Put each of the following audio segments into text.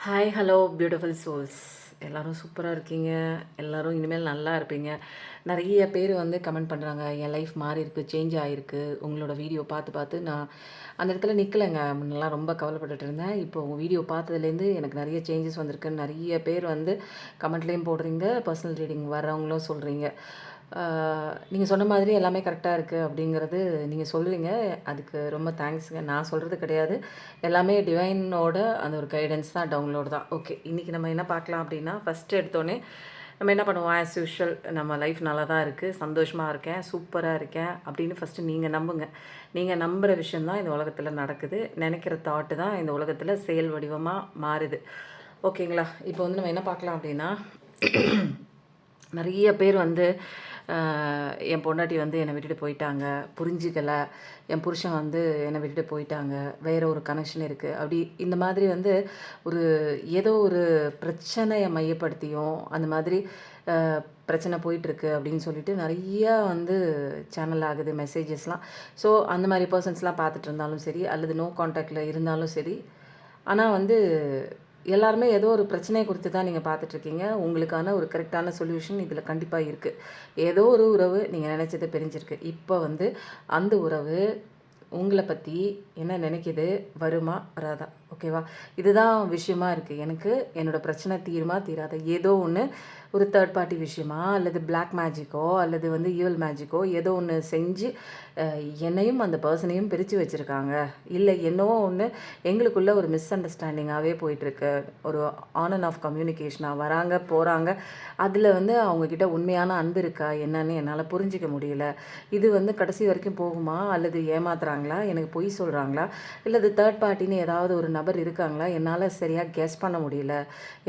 Hi hello beautiful souls. எல்லோரும் சூப்பராக இருக்கீங்க. எல்லோரும் இனிமேல் நல்லா இருப்பீங்க. நிறைய பேர் வந்து கமெண்ட் பண்ணுறாங்க, என் லைஃப் மாறி இருக்குது, சேஞ்ச் ஆகிருக்கு. உங்களோட வீடியோ பார்த்து பார்த்து நான் அந்த இடத்துல நிற்கலைங்க. முன்னெல்லாம் ரொம்ப கவலைப்பட்டுட்டு இருந்தேன். இப்போ உங்கள் வீடியோ பார்த்ததுலேருந்து எனக்கு நிறைய சேஞ்சஸ் வந்திருக்குன்னு நிறைய பேர் வந்து கமெண்ட்லேயும் போடுறீங்க, பர்சனல் ரீடிங் வர்றவங்களும் சொல்கிறீங்க. நீங்கள் சொன்ன மாதிரி எல்லாமே கரெக்டாக இருக்குது அப்படிங்கிறது நீங்கள் சொல்கிறீங்க. அதுக்கு ரொம்ப தேங்க்ஸுங்க. நான் சொல்கிறது கிடையாது, எல்லாமே டிவைனோட அந்த ஒரு கைடன்ஸ் தான், டவுன்லோடு தான். ஓகே, இன்றைக்கி நம்ம என்ன பார்க்கலாம் அப்படின்னா, ஃபஸ்ட்டு எடுத்தோடனே நம்ம என்ன பண்ணுவோம், ஆஸ் யூஷுவல் நம்ம லைஃப் நல்லா தான் இருக்குது, சந்தோஷமாக இருக்கேன், சூப்பராக இருக்கேன் அப்படின்னு ஃபஸ்ட்டு நீங்கள் நம்புங்க. நீங்கள் நம்புகிற விஷயந்தான் இந்த உலகத்தில் நடக்குது. நினைக்கிற தாட்டு தான் இந்த உலகத்தில் செயல் வடிவமாக மாறுது. ஓகேங்களா? இப்போ வந்து நம்ம என்ன பார்க்கலாம் அப்படின்னா, நிறைய பேர் வந்து என் பொண்டாட்டி வந்து என்னை விட்டுட்டு போயிட்டாங்க, புரிஞ்சிக்கலை, என் புருஷன் வந்து என்னை விட்டுட்டு போயிட்டாங்க, வேறு ஒரு கனெக்ஷன் இருக்குது, அப்படி இந்த மாதிரி வந்து ஒரு ஏதோ ஒரு பிரச்சனையை மையப்படுத்தியும் அந்த மாதிரி பிரச்சனை போயிட்டுருக்கு அப்படின்னு சொல்லிட்டு நிறையா வந்து சேனல் ஆகுது மெசேஜஸ்லாம். ஸோ அந்த மாதிரி பர்சன்ஸ்லாம் பார்த்துட்டு இருந்தாலும் சரி, அல்லது நோ கான்டாக்டில் இருந்தாலும் சரி, ஆனால் வந்து எல்லாருமே ஏதோ ஒரு பிரச்சனையை குறித்து தான் நீங்கள் பார்த்துட்ருக்கீங்க. உங்களுக்கான ஒரு கரெக்டான சொல்யூஷன் இதில் கண்டிப்பாக இருக்குது. ஏதோ ஒரு உறவு நீங்கள் நினச்சது பிரிஞ்சிருக்கு. இப்போ வந்து அந்த உறவு உங்களை பற்றி என்ன நினைக்கிது, வருமா வராதா? ஓகேவா? இதுதான் விஷயமா இருக்குது. எனக்கு என்னோடய பிரச்சனை தீருமா தீராதா? ஏதோ ஒன்று ஒரு தேர்ட் பார்ட்டி விஷயமா, அல்லது பிளாக் மேஜிக்கோ, அல்லது வந்து ஈவல் மேஜிக்கோ ஏதோ ஒன்று செஞ்சு என்னையும் அந்த பர்சனையும் பிரித்து வச்சுருக்காங்க. இல்லை என்னவோ ஒன்று எங்களுக்குள்ளே ஒரு மிஸ் அண்டர்ஸ்டாண்டிங்காகவே போயிட்டுருக்கு. ஒரு ஆன் அண்ட் ஆஃப் கம்யூனிகேஷனாக வராங்க போகிறாங்க. அதில் வந்து அவங்கக்கிட்ட உண்மையான அன்பு இருக்கா என்னன்னு என்னால் புரிஞ்சிக்க முடியல. இது வந்து கடைசி வரைக்கும் போகுமா, அல்லது ஏமாத்துறாங்களா, எனக்கு பொய் சொல்கிறாங்களா, இல்லது தேர்ட் பார்ட்டின்னு ஏதாவது ஒரு நபர் இருக்காங்களா, என்னால் சரியாக கெஸ் பண்ண முடியல.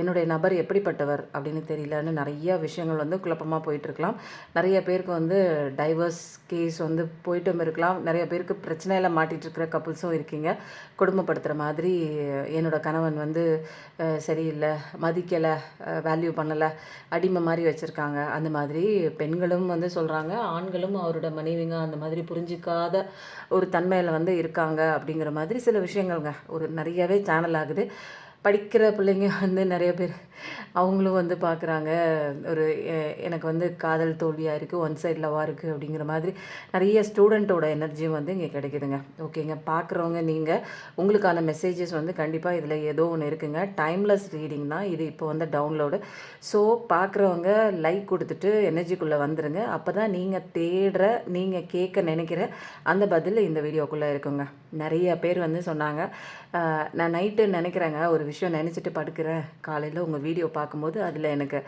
என்னுடைய நபர் எப்படிப்பட்டவர் அப்படின்னு தெரியலன்னு நிறைய விஷயங்கள் வந்து குழப்பமாக போயிட்டுருக்கலாம். நிறைய பேருக்கு வந்து டைவர்ஸ் கேஸ் வந்து போயிட்டும் இருக்கலாம். நிறைய பேருக்கு பிரச்சனையில் மாட்டிகிட்ருக்கிற கப்புள்ஸும் இருக்கீங்க. கொடுமைப்படுத்துகிற மாதிரி என்னோடய கணவன் வந்து சரியில்லை, மதிக்கலை, வேல்யூ பண்ணலை, அடிமை மாதிரி வச்சுருக்காங்க. அந்த மாதிரி பெண்களும் வந்து சொல்கிறாங்க, ஆண்களும் அவரோட மனைவிங்க அந்த மாதிரி புரிஞ்சிக்காத ஒரு தன்மையில் வந்து இருக்காங்க அப்படிங்கிற மாதிரி சில விஷயங்கள்ங்க ஒரு நிறையவே சேனல் ஆகுது. படிக்கிற பிள்ளைங்க வந்து நிறைய பேர் அவங்களும் வந்து பார்க்குறாங்க, ஒரு எனக்கு வந்து காதல் தோல்வியாக இருக்குது, ஒன் சைட் லவ்வாக இருக்குது அப்படிங்கிற மாதிரி நிறைய ஸ்டூடெண்ட்டோட எனர்ஜியும் வந்து இங்கே கிடைக்குதுங்க. ஓகேங்க, பார்க்குறவங்க நீங்கள் உங்களுக்கான மெசேஜஸ் வந்து கண்டிப்பாக இதில் ஏதோ ஒன்று இருக்குங்க. டைம்லெஸ் ரீடிங் தான் இது, இப்போ வந்து டவுன்லோடு. ஸோ பார்க்குறவங்க லைக் கொடுத்துட்டு எனர்ஜிக்குள்ளே வந்துடுங்க. அப்போ தான் நீங்கள் தேடுற, நீங்கள் கேட்க நினைக்கிற அந்த பதில் இந்த வீடியோக்குள்ளே இருக்குங்க. நிறைய பேர் வந்து சொன்னாங்க, நான் நைட்டு நினைக்கிறேங்க, ஒரு விஷயம் நினச்சிட்டு படுக்கிறேன், காலையில் உங்கள் வீடியோ பார்க்கும்போது அதில் எனக்கு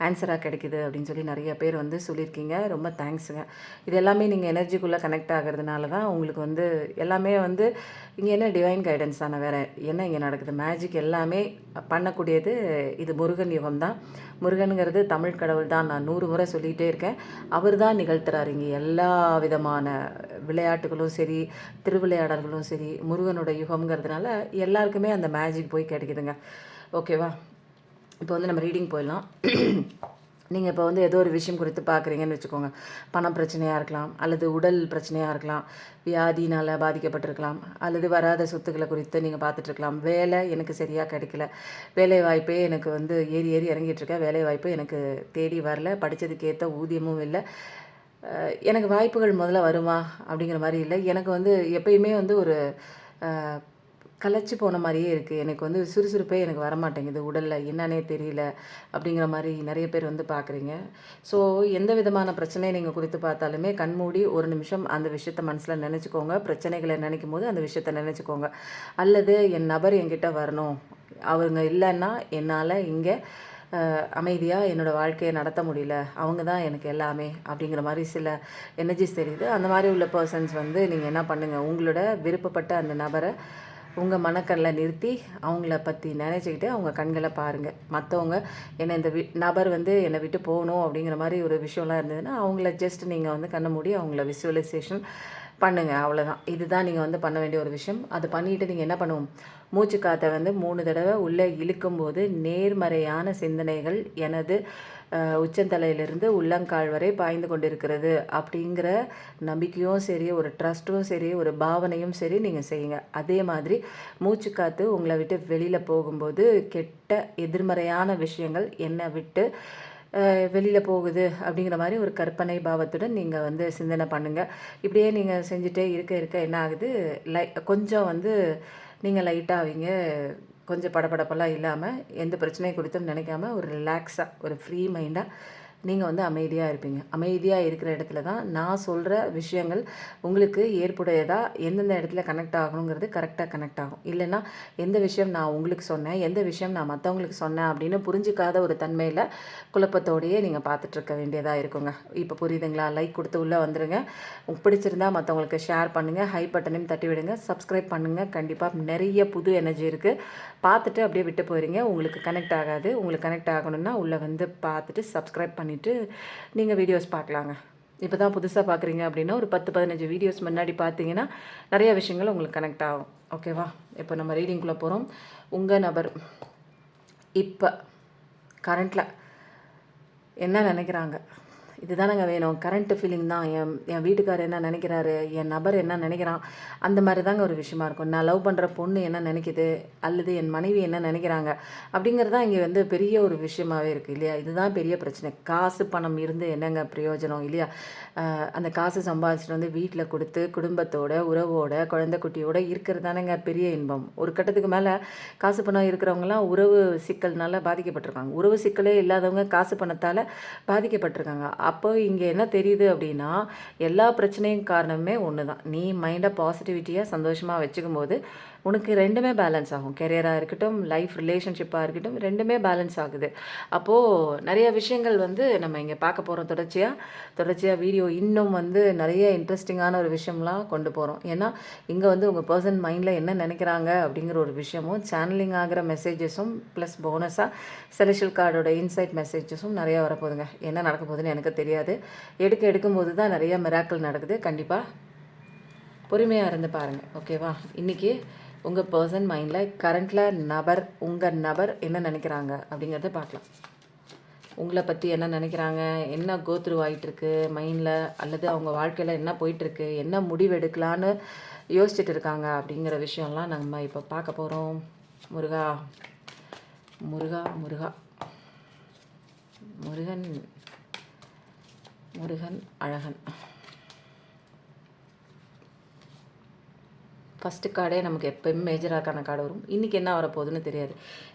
ஆன்சராக கிடைக்கிது அப்படின்னு சொல்லி நிறைய பேர் வந்து சொல்லியிருக்கீங்க. ரொம்ப தேங்க்ஸுங்க. இது எல்லாமே நீங்கள் எனர்ஜிக்குள்ளே கனெக்ட் ஆகிறதுனால தான் உங்களுக்கு வந்து எல்லாமே வந்து இங்கே என்ன டிவைன் கைடன்ஸ் தானே, வேறு என்ன இங்கே நடக்குது? மேஜிக் எல்லாமே பண்ணக்கூடியது இது முருகன் யுகம் தான். முருகனுங்கிறது தமிழ் கடவுள் தான். நான் 100 முறை சொல்லிகிட்டே இருக்கேன். அவர் தான் நிகழ்த்துறாரு இங்கே எல்லா விதமான விளையாட்டுகளும் சரி, திருவிளையாடல்களும் சரி. முருகனோட யுகம்ங்கிறதுனால எல்லாருக்குமே அந்த மேஜிக் போய் கிடைக்குதுங்க. ஓகேவா? இப்போ வந்து நம்ம ரீடிங் போயிடலாம். நீங்கள் இப்போ வந்து ஏதோ ஒரு விஷயம் குறித்து பார்க்குறீங்கன்னு வச்சுக்கோங்க. பணம் பிரச்சனையாக இருக்கலாம், அல்லது உடல் பிரச்சனையாக இருக்கலாம், வியாதினால் பாதிக்கப்பட்டிருக்கலாம், அல்லது வராத சொத்துக்களை குறித்து நீங்கள் பார்த்துட்ருக்கலாம். வேலை எனக்கு சரியாக கிடைக்கல, வேலை வாய்ப்பே எனக்கு வந்து ஏறி ஏறி இறங்கிட்டுருக்கேன், வேலை வாய்ப்பு எனக்கு தேடி வரல, படித்ததுக்கு ஏற்ற ஊதியமும் இல்லை, எனக்கு வாய்ப்புகள் முதல்ல வருமா அப்படிங்கிற மாதிரி இல்லை. எனக்கு வந்து எப்பயுமே வந்து ஒரு களைச்சி போன மாதிரியே இருக்குது, எனக்கு வந்து சுறுசுறுப்பே எனக்கு வரமாட்டேங்குது, உடலில் என்னன்னே தெரியல அப்படிங்கிற மாதிரி நிறைய பேர் வந்து பார்க்குறீங்க. ஸோ எந்த விதமான பிரச்சனையை நீங்கள் குறித்து பார்த்தாலுமே கண்மூடி ஒரு நிமிஷம் அந்த விஷயத்த மனசில் நினச்சிக்கோங்க. பிரச்சனைகளை நினைக்கும் போது அந்த விஷயத்த நினச்சிக்கோங்க. அல்லது என் நபர் என்கிட்ட வரணும், அவங்க இல்லைன்னா என்னால் இங்கே அமைதியாக என்னோடய வாழ்க்கையை நடத்த முடியல, அவங்க தான் எனக்கு எல்லாமே அப்படிங்கிற மாதிரி சில எனர்ஜிஸ் தெரியுது. அந்த மாதிரி உள்ள பர்சன்ஸ் வந்து நீங்கள் என்ன பண்ணுங்கள், உங்களோட விருப்பப்பட்ட அந்த நபரை உங்கள் மனக்கண்ணில் நிறுத்தி அவங்கள பற்றி நினச்சிக்கிட்டு அவங்க கண்களை பாருங்கள். மற்றவங்க என்னை இந்த நபர் வந்து என்னை விட்டு போகணும் அப்படிங்கிற மாதிரி ஒரு விஷயம்லாம் இருந்ததுன்னா அவங்கள ஜஸ்ட் நீங்கள் வந்து கண்ணை மூடி அவங்கள விசுவலைசேஷன் பண்ணுங்கள். அவ்வளோதான். இதுதான் நீங்கள் வந்து பண்ண வேண்டிய ஒரு விஷயம். அதை பண்ணிவிட்டு நீங்கள் என்ன பண்ணுவோம், மூச்சு காற்றை வந்து 3 தடவை உள்ளே இழுக்கும்போது நேர்மறையான சிந்தனைகள் எனது உச்சந்தலையிலிருந்து உள்ளங்கால் வரை பாய்ந்து கொண்டிருக்கிறது அப்படிங்கிற நம்பிக்கையும் சரி, ஒரு ட்ரஸ்ட்டும் சரி, ஒரு பாவனையும் சரி நீங்கள் செய்யுங்க. அதே மாதிரி மூச்சு காற்று உங்களை விட்டு வெளியில் போகும்போது கெட்ட எதிர்மறையான விஷயங்கள் என்னை விட்டு வெளியில் போகுது அப்படிங்கிற மாதிரி ஒரு கற்பனை பாவத்துடன் நீங்கள் வந்து சிந்தனை பண்ணுங்கள். இப்படியே நீங்கள் செஞ்சுட்டே இருக்க என்ன ஆகுது, கொஞ்சம் வந்து நீங்கள் லைட்டாவீங்க. கொஞ்சம் படபடப்பெல்லாம் இல்லாமல் எந்த பிரச்சனையை குறித்தும் நினைக்காம ஒரு ரிலாக்ஸாக ஒரு ஃப்ரீ மைண்டாக நீங்கள் வந்து அமைதியாக இருப்பீங்க. அமைதியாக இருக்கிற இடத்துல தான் நான் சொல்கிற விஷயங்கள் உங்களுக்கு ஏற்புடையதாக எந்தெந்த இடத்துல கனெக்ட் ஆகணுங்கிறது கரெக்டாக கனெக்ட் ஆகும். இல்லைன்னா எந்த விஷயம் நான் உங்களுக்கு சொன்னேன், எந்த விஷயம் நான் மற்றவங்களுக்கு சொன்னேன் அப்படின்னு புரிஞ்சிக்காத ஒரு தன்மையில் குழப்பத்தோடையே நீங்கள் பார்த்துட்ருக்க வேண்டியதாக இருக்குங்க. இப்போ புரியுதுங்களா? லைக் கொடுத்து உள்ளே வந்துடுங்க. பிடிச்சிருந்தா மற்றவங்களுக்கு ஷேர் பண்ணுங்கள், ஹை பட்டனையும் தட்டி விடுங்க, சப்ஸ்கிரைப் பண்ணுங்கள். கண்டிப்பாக நிறைய புது எனர்ஜி இருக்குது. பார்த்துட்டு அப்படியே விட்டு போயிடுங்க. உங்களுக்கு கனெக்ட் ஆகாது. உங்களுக்கு கனெக்ட் ஆகணும்னா உள்ளே வந்து பார்த்துட்டு சப்ஸ்கிரைப் பண்ணிவிட்டு நீங்கள் வீடியோஸ் பார்க்கலாங்க. இப்போ தான் புதுசாக பார்க்குறீங்க அப்படின்னா ஒரு 10-15 வீடியோஸ் முன்னாடி பார்த்தீங்கன்னா நிறைய விஷயங்கள் உங்களுக்கு கனெக்ட் ஆகும். ஓகேவா? இப்போ நம்ம ரீடிங்குள்ளே போகிறோம். உங்கள் நபர் இப்போ கரண்ட்டில் என்ன நினைக்கிறாங்க? இதுதானங்க வேணும். கரண்ட்டு ஃபீலிங் தான். என் வீட்டுக்காரர் என்ன நினைக்கிறாரு, என் நபர் என்ன நினைக்கிறான், அந்த மாதிரி தாங்க ஒரு விஷயமா இருக்கும். நான் லவ் பண்ணுற பொண்ணு என்ன நினைக்குது, அல்லது என் மனைவி என்ன நினைக்கிறாங்க அப்படிங்கிறது தான் இங்கே வந்து பெரிய ஒரு விஷயமாகவே இருக்குது இல்லையா? இதுதான் பெரிய பிரச்சனை. காசு பணம் இருந்து என்னங்க பிரயோஜனம் இல்லையா? அந்த காசு சம்பாதிச்சிட்டு வந்து வீட்டில் கொடுத்து குடும்பத்தோட, உறவோட, குழந்தை குட்டியோட இருக்கிறது தானேங்க பெரிய இன்பம். ஒரு கட்டத்துக்கு மேலே காசு பணம் இருக்கிறவங்களாம் உறவு சிக்கல்னால பாதிக்கப்பட்டிருக்காங்க. உறவு சிக்கலே இல்லாதவங்க காசு பணத்தால் பாதிக்கப்பட்டிருக்காங்க. அப்போ இங்கே என்ன தெரியுது அப்படின்னா, எல்லா பிரச்சனையும் காரணமே ஒன்று தான். நீ மைண்டை பாசிட்டிவிட்டியாக சந்தோஷமாக வச்சுக்கும் போது உனக்கு ரெண்டுமே பேலன்ஸ் ஆகும். கெரியராக இருக்கட்டும், லைஃப் ரிலேஷன்ஷிப்பாக இருக்கட்டும், ரெண்டுமே பேலன்ஸ் ஆகுது. அப்போது நிறைய விஷயங்கள் வந்து நம்ம இங்கே பார்க்க போகிறோம். தொடர்ச்சியாக வீடியோ இன்னும் வந்து நிறைய இன்ட்ரெஸ்டிங்கான ஒரு விஷயம்லாம் கொண்டு போகிறோம். ஏன்னா இங்கே வந்து உங்கள் பர்சன் மைண்டில் என்ன நினைக்கிறாங்க அப்படிங்கிற ஒரு விஷயமும், சேனலிங் ஆகிற மெசேஜஸும், ப்ளஸ் போனஸாக செலெஷியல் கார்டோட இன்சைட் மெசேஜஸும் நிறையா வரப்போகுதுங்க. என்ன நடக்க போகுதுன்னு எனக்கு தெரியாது. எடுக்கும்போது தான் நிறைய மிராக்கிள் நடக்குது. கண்டிப்பாக பொறுமையாக இருந்து பாருங்கள். ஓகேவா? இன்றைக்கி உங்கள் பர்சன் மைண்டில் கரண்ட்டில் உங்கள் நபர் என்ன நினைக்கிறாங்க அப்படிங்கிறத பார்க்கலாம். உங்களை பற்றி என்ன நினைக்கிறாங்க, என்ன கோத்ரூ ஆகிட்டுருக்கு மைண்டில், அல்லது அவங்க வாழ்க்கையில் என்ன போயிட்டுருக்கு, என்ன முடிவு எடுக்கலான்னு யோசிச்சுட்டு இருக்காங்க அப்படிங்கிற விஷயம்லாம் நம்ம இப்போ பார்க்க போகிறோம். முருகா முருகா முருகா முருகன் முருகன் அழகன். ஃபஸ்ட்டு கார்டே நமக்கு எப்போயுமே மேஜராக்கான கார்டு வரும். இன்றைக்கி என்ன வரப்போகுதுன்னு தெரியாது.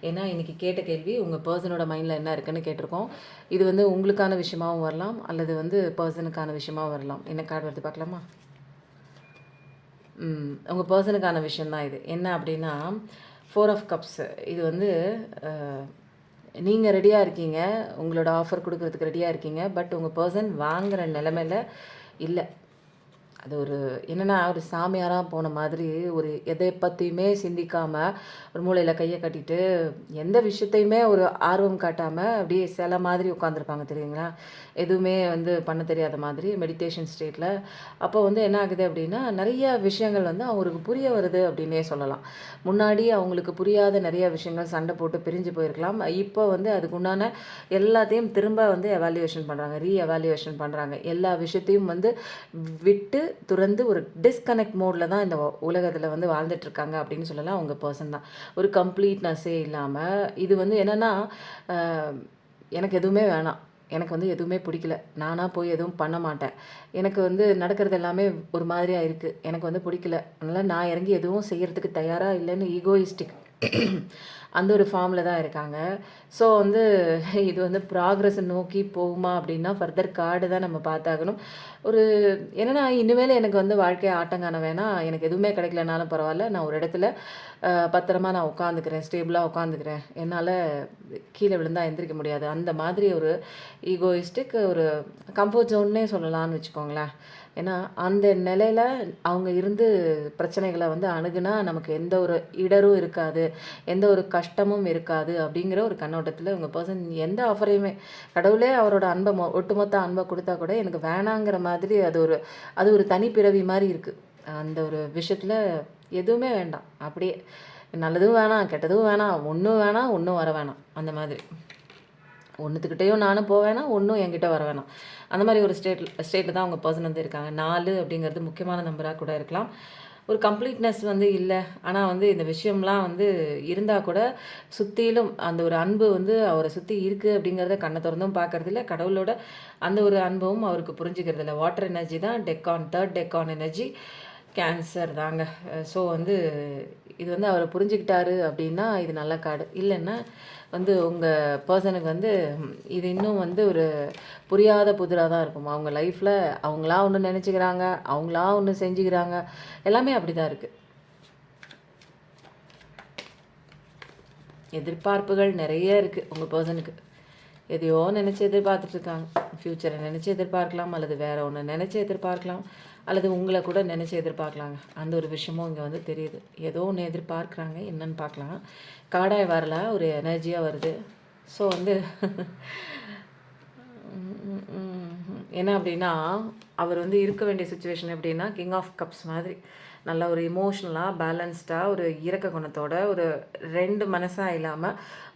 ஏன்னா இன்றைக்கி கேட்ட கேள்வி உங்கள் பர்சனோட மைண்டில் என்ன இருக்குன்னு கேட்டிருக்கோம். இது வந்து உங்களுக்கான விஷயமாகவும் வரலாம், அல்லது வந்து பர்சனுக்கான விஷயமாகவும் வரலாம். என்ன கார்டு வருது பார்க்கலாமா? உங்கள் பர்சனுக்கான விஷயந்தான் இது. என்ன அப்படின்னா 4 ஆஃப் கப்ஸ். இது வந்து நீங்கள் ரெடியாக இருக்கீங்க, உங்களோட ஆஃபர் கொடுக்குறதுக்கு ரெடியாக இருக்கீங்க. பட் உங்கள் பர்சன் வாங்குகிற நிலைமையில் இல்லை. அது ஒரு என்னென்னா ஒரு சாமியாராக போன மாதிரி ஒரு எதை பற்றியுமே சிந்திக்காமல் ஒரு மூளையில் கையை கட்டிட்டு எந்த விஷயத்தையுமே ஒரு ஆர்வம் காட்டாமல் அப்படியே சில மாதிரி உட்காந்துருப்பாங்க தெரியுங்களா? எதுவுமே வந்து பண்ண தெரியாத மாதிரி மெடிடேஷன் ஸ்டேட்டில். அப்போ வந்து என்ன ஆகுது அப்படின்னா நிறைய விஷயங்கள் வந்து அவங்களுக்கு புரிய வருது அப்படின்னே சொல்லலாம். முன்னாடி அவங்களுக்கு புரியாத நிறைய விஷயங்கள் சண்டை போட்டு பிரிஞ்சு போயிருக்கலாம். இப்போ வந்து அதுக்கு உண்டான எல்லாத்தையும் திரும்ப வந்து எவாலுவேஷன் பண்ணுறாங்க, எவாலுவேஷன் பண்ணுறாங்க. எல்லா விஷயத்தையும் வந்து விட்டு துறந்து ஒரு டிஸ்கனெக்ட் மோடில் தான் இந்த உலகத்தில் வந்து வாழ்ந்துட்டுருக்காங்க அப்படின்னு சொல்லலாம். அவங்க பர்சன் தான் ஒரு கம்ப்ளீட்னஸ்ஸே இல்லாமல். இது வந்து என்னென்னா எனக்கு எதுவுமே வேணாம், எனக்கு வந்து எதுவுமே பிடிக்கல, நானாக போய் எதுவும் பண்ண மாட்டேன், எனக்கு வந்து நடக்கிறது எல்லாமே ஒரு மாதிரியாக இருக்குது, எனக்கு வந்து பிடிக்கல, அதனால் நான் இறங்கி எதுவும் செய்கிறதுக்கு தயாராக இல்லைன்னு ஈகோயிஸ்டிக் அந்த ஒரு ஃபார்மில் தான் இருக்காங்க. ஸோ வந்து இது வந்து ப்ராக்ரஸ் நோக்கி போகுமா அப்படின்னா ஃபர்தர் கார்டு தான் நம்ம பார்த்தாகணும். ஒரு என்னென்னா இனிமேல் எனக்கு வந்து வாழ்க்கையை ஆட்டங்கான வேணாம், எனக்கு எதுவுமே கிடைக்கலனாலும் பரவாயில்ல, நான் ஒரு இடத்துல பத்திரமா நான் உட்காந்துக்கிறேன், ஸ்டேபிளாக உட்காந்துக்கிறேன், என்னால் கீழே விழுந்தால் எந்திரிக்க முடியாது, அந்த மாதிரி ஒரு ஈகோயிஸ்டிக் ஒரு கம்ஃபர்ட் ஜோன்னே சொல்லலாம்னு வச்சுக்கோங்களேன். ஏன்னா அந்த நிலையில் அவங்க இருந்து பிரச்சனைகளை வந்து அணுகுனா நமக்கு எந்த ஒரு இடரும் இருக்காது, எந்த ஒரு கஷ்டமும் இருக்காது அப்படிங்கிற ஒரு கண்ணோட்டத்தில் உங்கள் பர்சன் எந்த ஆஃபரையுமே கடவுளே அவரோட அன்பை ஒட்டுமொத்த அன்பை கொடுத்தா கூட எனக்கு வேணாங்கிற மாதிரி அது ஒரு தனிப்பிறவி மாதிரி இருக்குது. அந்த ஒரு விஷயத்தில் எதுவுமே வேண்டாம், அப்படியே நல்லதும் வேணாம், கெட்டதும் வேணாம், ஒண்ணும் வேணாம், ஒண்ணும் வர வேணாம். அந்த மாதிரி. ஒண்ணுத்துக்கிட்டயும் நானும் போ வேணாம், ஒண்ணும் என்கிட்ட வர வேணாம். அந்த மாரி ஒரு ஸ்டேட்ல தான் உங்க பெர்சன் வந்து இருக்காங்க. 4 அப்படிங்கிறது முக்கியமான நம்பரா கூட இருக்கலாம். ஒரு கம்ப்ளீட்னஸ் வந்து இல்ல. ஆனா வந்து இந்த விஷயம்லாம் வந்து இருந்தா கூட, சுத்திலும் அந்த ஒரு அன்பு வந்து அவர சுத்தி இருக்கு அப்படிங்கிறத கண்ண தொறந்தும் பார்க்கறதில்ல. கடவுளோட அந்த ஒரு அன்பும் அவருக்கு புரிஞ்சுக்கிறதில்ல. வாட்டர் எனர்ஜி தான் டெக்கான், 3 டெக்கான் எனர்ஜி கேன்சர் தாங்க. ஸோ வந்து இது வந்து அவர புரிஞ்சுக்கிட்டாரு அப்படின்னா, இது நல்ல கார்டு. இல்லன்னா வந்து உங்க பெர்சனுக்கு வந்து இது இன்னும் வந்து ஒரு புரியாத புதிரா தான் இருக்கும். அவங்க லைஃப்ல அவங்களா ஒண்ணு நெனச்சுக்கிறாங்க, அவங்களா ஒண்ணு செஞ்சுக்கிறாங்க. எல்லாமே அப்படிதான் இருக்கு. எதிர்பார்ப்புகள் நெறைய இருக்கு உங்க பெர்சனுக்கு. எதையோ நெனச்சு எதிர்பார்த்துட்டு இருக்காங்க. ஃப்யூச்சர நெனச்சு எதிர்பார்க்கலாம், அல்லது வேற ஒண்ணு நெனச்சு எதிர்பார்க்கலாம், அல்லது உங்கள கூட நெனச்சு எதிர்பார்க்கலாங்க. அந்த ஒரு விஷயமும் இங்க வந்து தெரியுது. ஏதோ ஒண்ணு எதிர்பார்க்குறாங்க. என்னன்னு பார்க்கலாம். கார்டாய் வரல. ஒரு எனர்ஜியா வருது. ஸோ வந்து என்ன அப்படின்னா, அவர் வந்து இருக்க வேண்டிய சிச்சுவேஷன் எப்படின்னா, கிங் ஆஃப் கப்ஸ் மாதிரி. நல்ல ஒரு எமோஷ்னலா, பேலன்ஸ்டா, ஒரு இரக்க குணத்தோட, ஒரு 2 மனசா இல்லாம,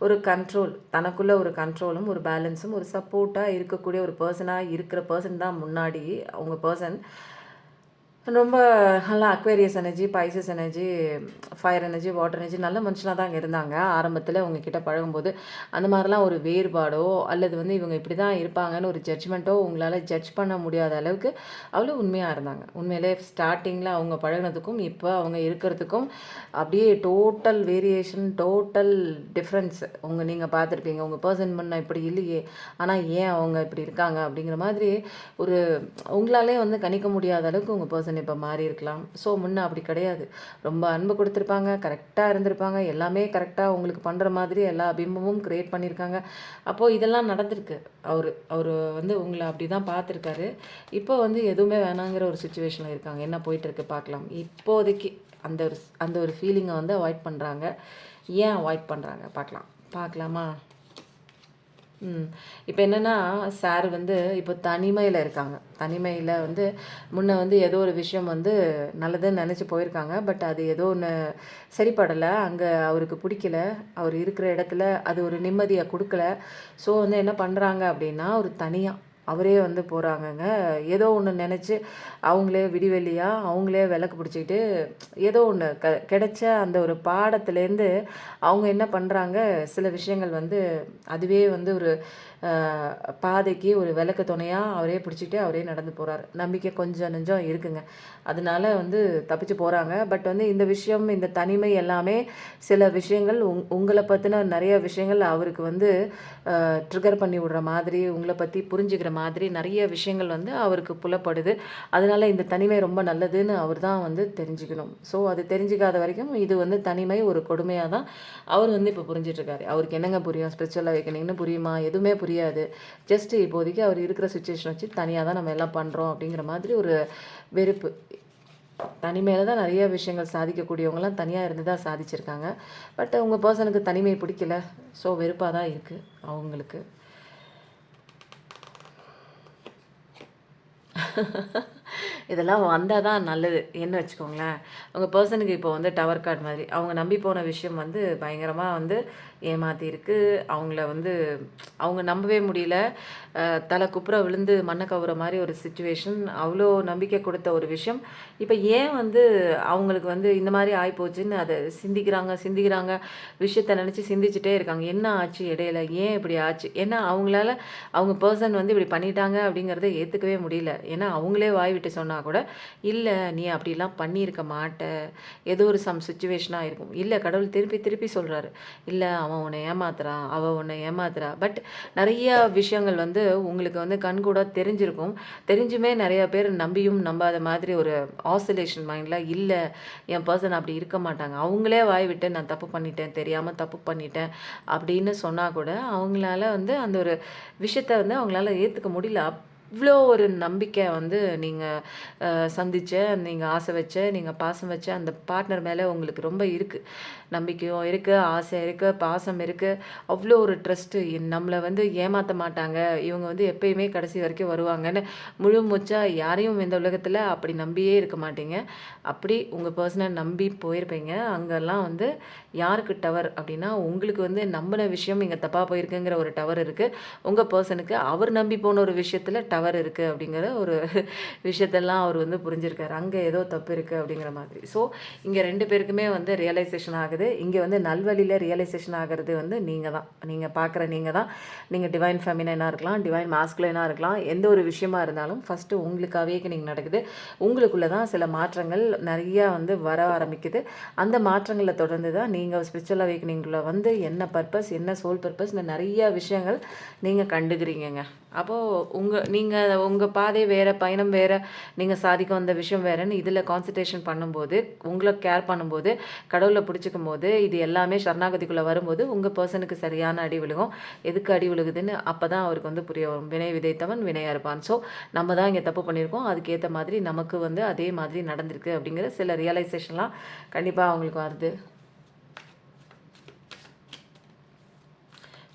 ஒரு கண்ட்ரோல் தனக்குள்ள ஒரு கண்ட்ரோலும், ஒரு பேலன்ஸும், ஒரு சப்போர்ட்டா இருக்கக்கூடிய ஒரு பெர்சனா இருக்கிற பெர்சன் தான் முன்னாடி உங்க பெர்சன். ரொம்ப நல்லா Aquarius energy, Pisces energy, fire energy, water energy நல்ல மனுஷனா தான் அங்க இருந்தாங்க. ஆரம்பத்தில உங்ககிட்ட பழகும்போது, அந்த மாரிலாம் ஒரு வேறுபாடோ, அல்லது வந்து இவங்க இப்படி தான் இருப்பாங்கன்னு ஒரு ஜட்ஜ்மெண்ட்டோ உங்களால ஜட்ஜ் பண்ண முடியாத அளவுக்கு அவ்வளோ உண்மையா இருந்தாங்க. உண்மையிலே ஸ்டார்ட்டிங்கில அவங்க பழகுனதுக்கும், இப்ப அவங்க இருக்கிறதுக்கும் அப்படியே டோட்டல் வேரியேஷன், டோட்டல் டிஃப்ரென்ஸ் நீங்க பார்த்துருப்பீங்க. உங்க பெர்சன் முன்ன இப்படி இல்லையே, ஆனா ஏன் அவங்க இப்படி இருக்காங்க அப்படிங்கிற மாதிரி ஒரு உங்களாலே வந்து கணிக்க முடியாத அளவுக்கு உங்க பெர்சன் இப்போ மாறி இருக்கலாம். ஸோ முன்ன அப்படி கிடையாது. ரொம்ப அன்பு கொடுத்துருப்பாங்க, கரெக்டாக இருந்திருப்பாங்க, எல்லாமே கரெக்டாக உங்களுக்கு பண்ணுற மாதிரி எல்லா பிம்பமும் கிரியேட் பண்ணியிருக்காங்க. அப்போது இதெல்லாம் நடந்திருக்கு. அவரு வந்து உங்களை அப்படி தான் பார்த்துருக்காரு. இப்போ வந்து எதுவுமே வேணாங்கிற ஒரு சுச்சுவேஷனில் இருக்காங்க. என்ன போயிட்டுருக்கு பார்க்கலாம். இப்போதைக்கு அந்த ஒரு ஃபீலிங்கை வந்து அவாய்ட் பண்ணுறாங்க. ஏன் அவாய்ட் பண்ணுறாங்க பார்க்கலாம். பார்க்கலாமா? இப்ப என்னன்னா, சார் வந்து இப்போ தனிமையில இருக்காங்க. தனிமையில வந்து முன்ன வந்து ஏதோ ஒரு விஷயம் வந்து நல்லதுன்னு நெனச்சு போயிருக்காங்க. பட் அது ஏதோ ஒண்ணு சரிப்படல. அங்க அவருக்கு புடிக்கல. அவர் இருக்கிற இடத்துல அது ஒரு நிம்மதிய குடுக்கல. ஸோ வந்து என்ன பண்றாங்க அப்டின்னா, ஒரு தனியா அவரே வந்து போறாங்கங்க. ஏதோ ஒண்ணு நெனச்சு அவங்களே விடிவெள்ளியா அவங்களே விளக்கு பிடிச்சுக்கிட்டு ஏதோ ஒண்ணு கிடைச்ச அந்த ஒரு பாடத்துலேருந்து அவங்க என்ன பண்றாங்க, சில விஷயங்கள் வந்து அதுவே வந்து ஒரு பாதைக்கு ஒரு விளக்கு துணையா அவரே பிடிச்சிட்டு அவரே நடந்து போறாரு. நம்பிக்கை கொஞ்சம் நெஞ்சம் இருக்குங்க. அதனால வந்து தப்பிச்சு போறாங்க. பட் வந்து இந்த விஷயம், இந்த தனிமை எல்லாமே சில விஷயங்கள் உங்கள பத்தின நெறைய விஷயங்கள் அவருக்கு வந்து ட்ரிகர் பண்ணி விடுற மாதிரி, உங்கள பத்தி புரிஞ்சுக்கிற மாதிரி நெறைய விஷயங்கள் வந்து அவருக்கு புலப்படுது. அதனால இந்த தனிமை ரொம்ப நல்லதுன்னு அவர் தான் வந்து தெரிஞ்சுக்கணும். ஸோ அது தெரிஞ்சுக்காத வரைக்கும் இது வந்து தனிமை ஒரு கொடுமையா தான் அவர் வந்து இப்போ புரிஞ்சிட்ருக்காரு. அவருக்கு என்னங்க புரியும்? ஸ்பிரிச்சுவல் அவேக்கனிங்னு புரியுமா? எதுவுமே புரியாது. ஜஸ்ட் இப்போதைக்கு அவர் இருக்கிற சிச்சுவேஷன் வச்சு தனியா தான் நம்ம எல்லாம் பண்றோம் அப்படிங்கிற மாதிரி ஒரு வெறுப்பு. தனிமையில தான் நெறைய விஷயங்கள் சாதிக்கக்கூடியவங்கலாம் தனியா இருந்து தான் சாதிச்சிருக்காங்க. பட் உங்க பெர்சனுக்கு தனிமை பிடிக்கல. ஸோ வெறுப்பா தான் இருக்கு அவங்களுக்கு. இதெல்லாம் வந்தா தான் நல்லது. ஏன்னு வச்சுக்கோங்களேன், உங்க பெர்சனுக்கு இப்போ வந்து டவர் கார்ட் மாதிரி. அவங்க நம்பி போன விஷயம் வந்து பயங்கரமா வந்து ஏமாத்தியிருக்கு. அவங்கள வந்து அவங்க நம்பவே முடியல. தல குப்புற விழுந்து மண்ண கவுர மாரி ஒரு சிச்சுவேஷன். அவ்ளோ நம்பிக்கை குடுத்த ஒரு விஷயம். இப்ப ஏன் வந்து அவங்களுக்கு வந்து இந்த மாரி ஆயிப்போச்சுன்னு அத சிந்திக்கிறாங்க, சிந்திக்கிறாங்க. விஷயத்த நெனச்சு சிந்திச்சுட்டே இருக்காங்க. என்ன ஆச்சு இடையில? ஏன் இப்படி ஆச்சு? ஏன்னா அவங்களால அவங்க பெர்சன் வந்து இப்படி பண்ணிட்டாங்க அப்படிங்கிறத ஏத்துக்கவே முடியல. ஏன்னா அவங்களே வாய் விட்டு சொன்னா கூட, "இல்ல நீ அப்படிலாம் பண்ணியிருக்க மாட்ட. ஏதோ ஒரு சிச்சுவேஷனா இருக்கும்." இல்ல கடவுள் திருப்பி திருப்பி சொல்றாரு. "இல்ல அவன் உன்னை ஏமாத்துறான். அவ உன்னை ஏமாத்துறா." பட் நெறைய விஷயங்கள் வந்து உங்களுக்கு வந்து கண்கூடா தெரிஞ்சிருக்கும். தெரிஞ்சுமே நெறைய பேர் நம்பியும் நம்பாத மாதிரி ஒரு ஆசிலேஷன் மைண்ட்ல, "இல்ல என் பெர்சன் அப்படி இருக்க மாட்டாங்க." அவங்களே வாய் விட்டு நான் தப்பு பண்ணிட்டேன், தெரியாம தப்பு பண்ணிட்டேன் அப்படின்னு சொன்னா கூட, அவங்களால வந்து அந்த ஒரு விஷயத்த வந்து அவங்களால ஏத்துக்க முடியல. அவ்வளோ ஒரு நம்பிக்கை வந்து நீங்கள் சந்திச்ச, நீங்கள் ஆசை வச்ச, நீங்கள் பாசம் வச்ச அந்த பார்ட்னர் மேலே உங்களுக்கு ரொம்ப இருக்குது. நம்பிக்கையும் இருக்குது, ஆசை இருக்குது, பாசம் இருக்குது. அவ்வளோ ஒரு ட்ரஸ்ட்டு. நம்மளை வந்து ஏமாற்ற மாட்டாங்க, இவங்க வந்து எப்பயுமே கடைசி வரைக்கும் வருவாங்கன்னு முழு மூச்சா யாரையும் இந்த உலகத்தில் அப்படி நம்பியே இருக்க மாட்டீங்க. அப்படி உங்கள் பர்சனை நம்பி போயிருப்பீங்க. அங்கெல்லாம் வந்து யாருக்கு டவர் அப்படின்னா, உங்களுக்கு வந்து நம்பின விஷயம் இங்கே தப்பாக போயிருக்குங்கிற ஒரு டவர் இருக்குது. உங்கள் பர்சனுக்கு அவர் நம்பி போன ஒரு விஷயத்தில் டவர் இருக்குது அப்படிங்கிற ஒரு விஷயத்தெல்லாம் அவர் வந்து புரிஞ்சிருக்காரு. அங்கே ஏதோ தப்பு இருக்குது அப்படிங்கிற மாதிரி. ஸோ இங்கே 2 பேருக்குமே வந்து ரியலைசேஷன் ஆகுது. இங்கே வந்து நல்வழியில் ரியலைசேஷன் ஆகிறது வந்து நீங்கள் தான். நீங்கள் பார்க்குற நீங்கள் தான். நீங்கள் டிவைன் ஃபெமினைனாக இருக்கலாம், டிவைன் மாஸ்குலைனாக இருக்கலாம். எந்த ஒரு விஷயமா இருந்தாலும் ஃபஸ்ட்டு உங்களுக்கு அவேக்கனிங் நடக்குது. உங்களுக்குள்ளே தான் சில மாற்றங்கள் நிறையா வந்து வர ஆரம்பிக்குது. அந்த மாற்றங்களை தொடர்ந்து தான் நீங்கள் ஸ்பிரிச்சுவல் அவேக்கனிங்குள்ளே வந்து என்ன பர்பஸ், என்ன சோல் பர்பஸ்னு நிறைய விஷயங்கள் நீங்கள் கண்டுக்கிறீங்கங்க. அப்போது நீங்கள் உங்கள் பாதை வேறு, பயணம் வேறு, நீங்கள் சாதிக்க வந்த விஷயம் வேறுன்னு இதில் கான்சன்ட்ரேஷன் பண்ணும்போது, உங்களை கேர் பண்ணும்போது, கடவுளை பிடிச்சிக்கும் போது, இது எல்லாமே சரணாகதிக்குள்ளே வரும்போது உங்கள் பர்சனுக்கு சரியான அடி விழுகும். எதுக்கு அடி விழுகுதுன்னு அப்போ தான் அவருக்கு வந்து புரிய வரும். வினை விதைத்தவன் வினையாக இருப்பான். ஸோ நம்ம தான் இங்கே தப்பு பண்ணியிருக்கோம், அதுக்கேற்ற மாதிரி நமக்கு வந்து அதே மாதிரி நடந்திருக்கு அப்படிங்கிற சில ரியலைசேஷன்லாம் கண்டிப்பாக அவங்களுக்கு வருது.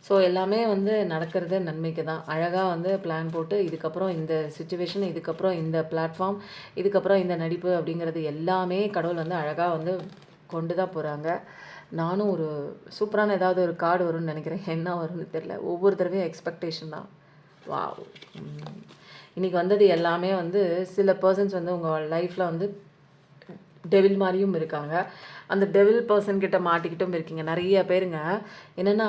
ஸோ எல்லாமே வந்து நடக்கிறது நன்மைக்கு தான். அழகாக வந்து பிளான் போட்டு இதுக்கப்புறம் இந்த சிச்சுவேஷன், இதுக்கப்புறம் இந்த பிளாட்ஃபார்ம், இதுக்கப்புறம் இந்த நடிப்பு அப்படிங்கிறது எல்லாமே கடவுள் வந்து அழகாக வந்து கொண்டு தான் போகிறாங்க. நானும் ஒரு சூப்பரான ஏதாவது ஒரு கார்டு வரும்னு நினைக்கிறேன். என்ன வரும்னு தெரில. ஒவ்வொரு தடவையும் எக்ஸ்பெக்டேஷன் தான். வாவ்! இன்றைக்கி வந்தது எல்லாமே வந்து சில பர்சன்ஸ் வந்து உங்கள் லைஃப்பில் வந்து டெவில் மாதிரியும் இருக்காங்க. அந்த டெவில் பர்சன் கிட்ட மாட்டிக்கிட்டும் இருக்கீங்க. நிறைய பேருங்க என்னென்னா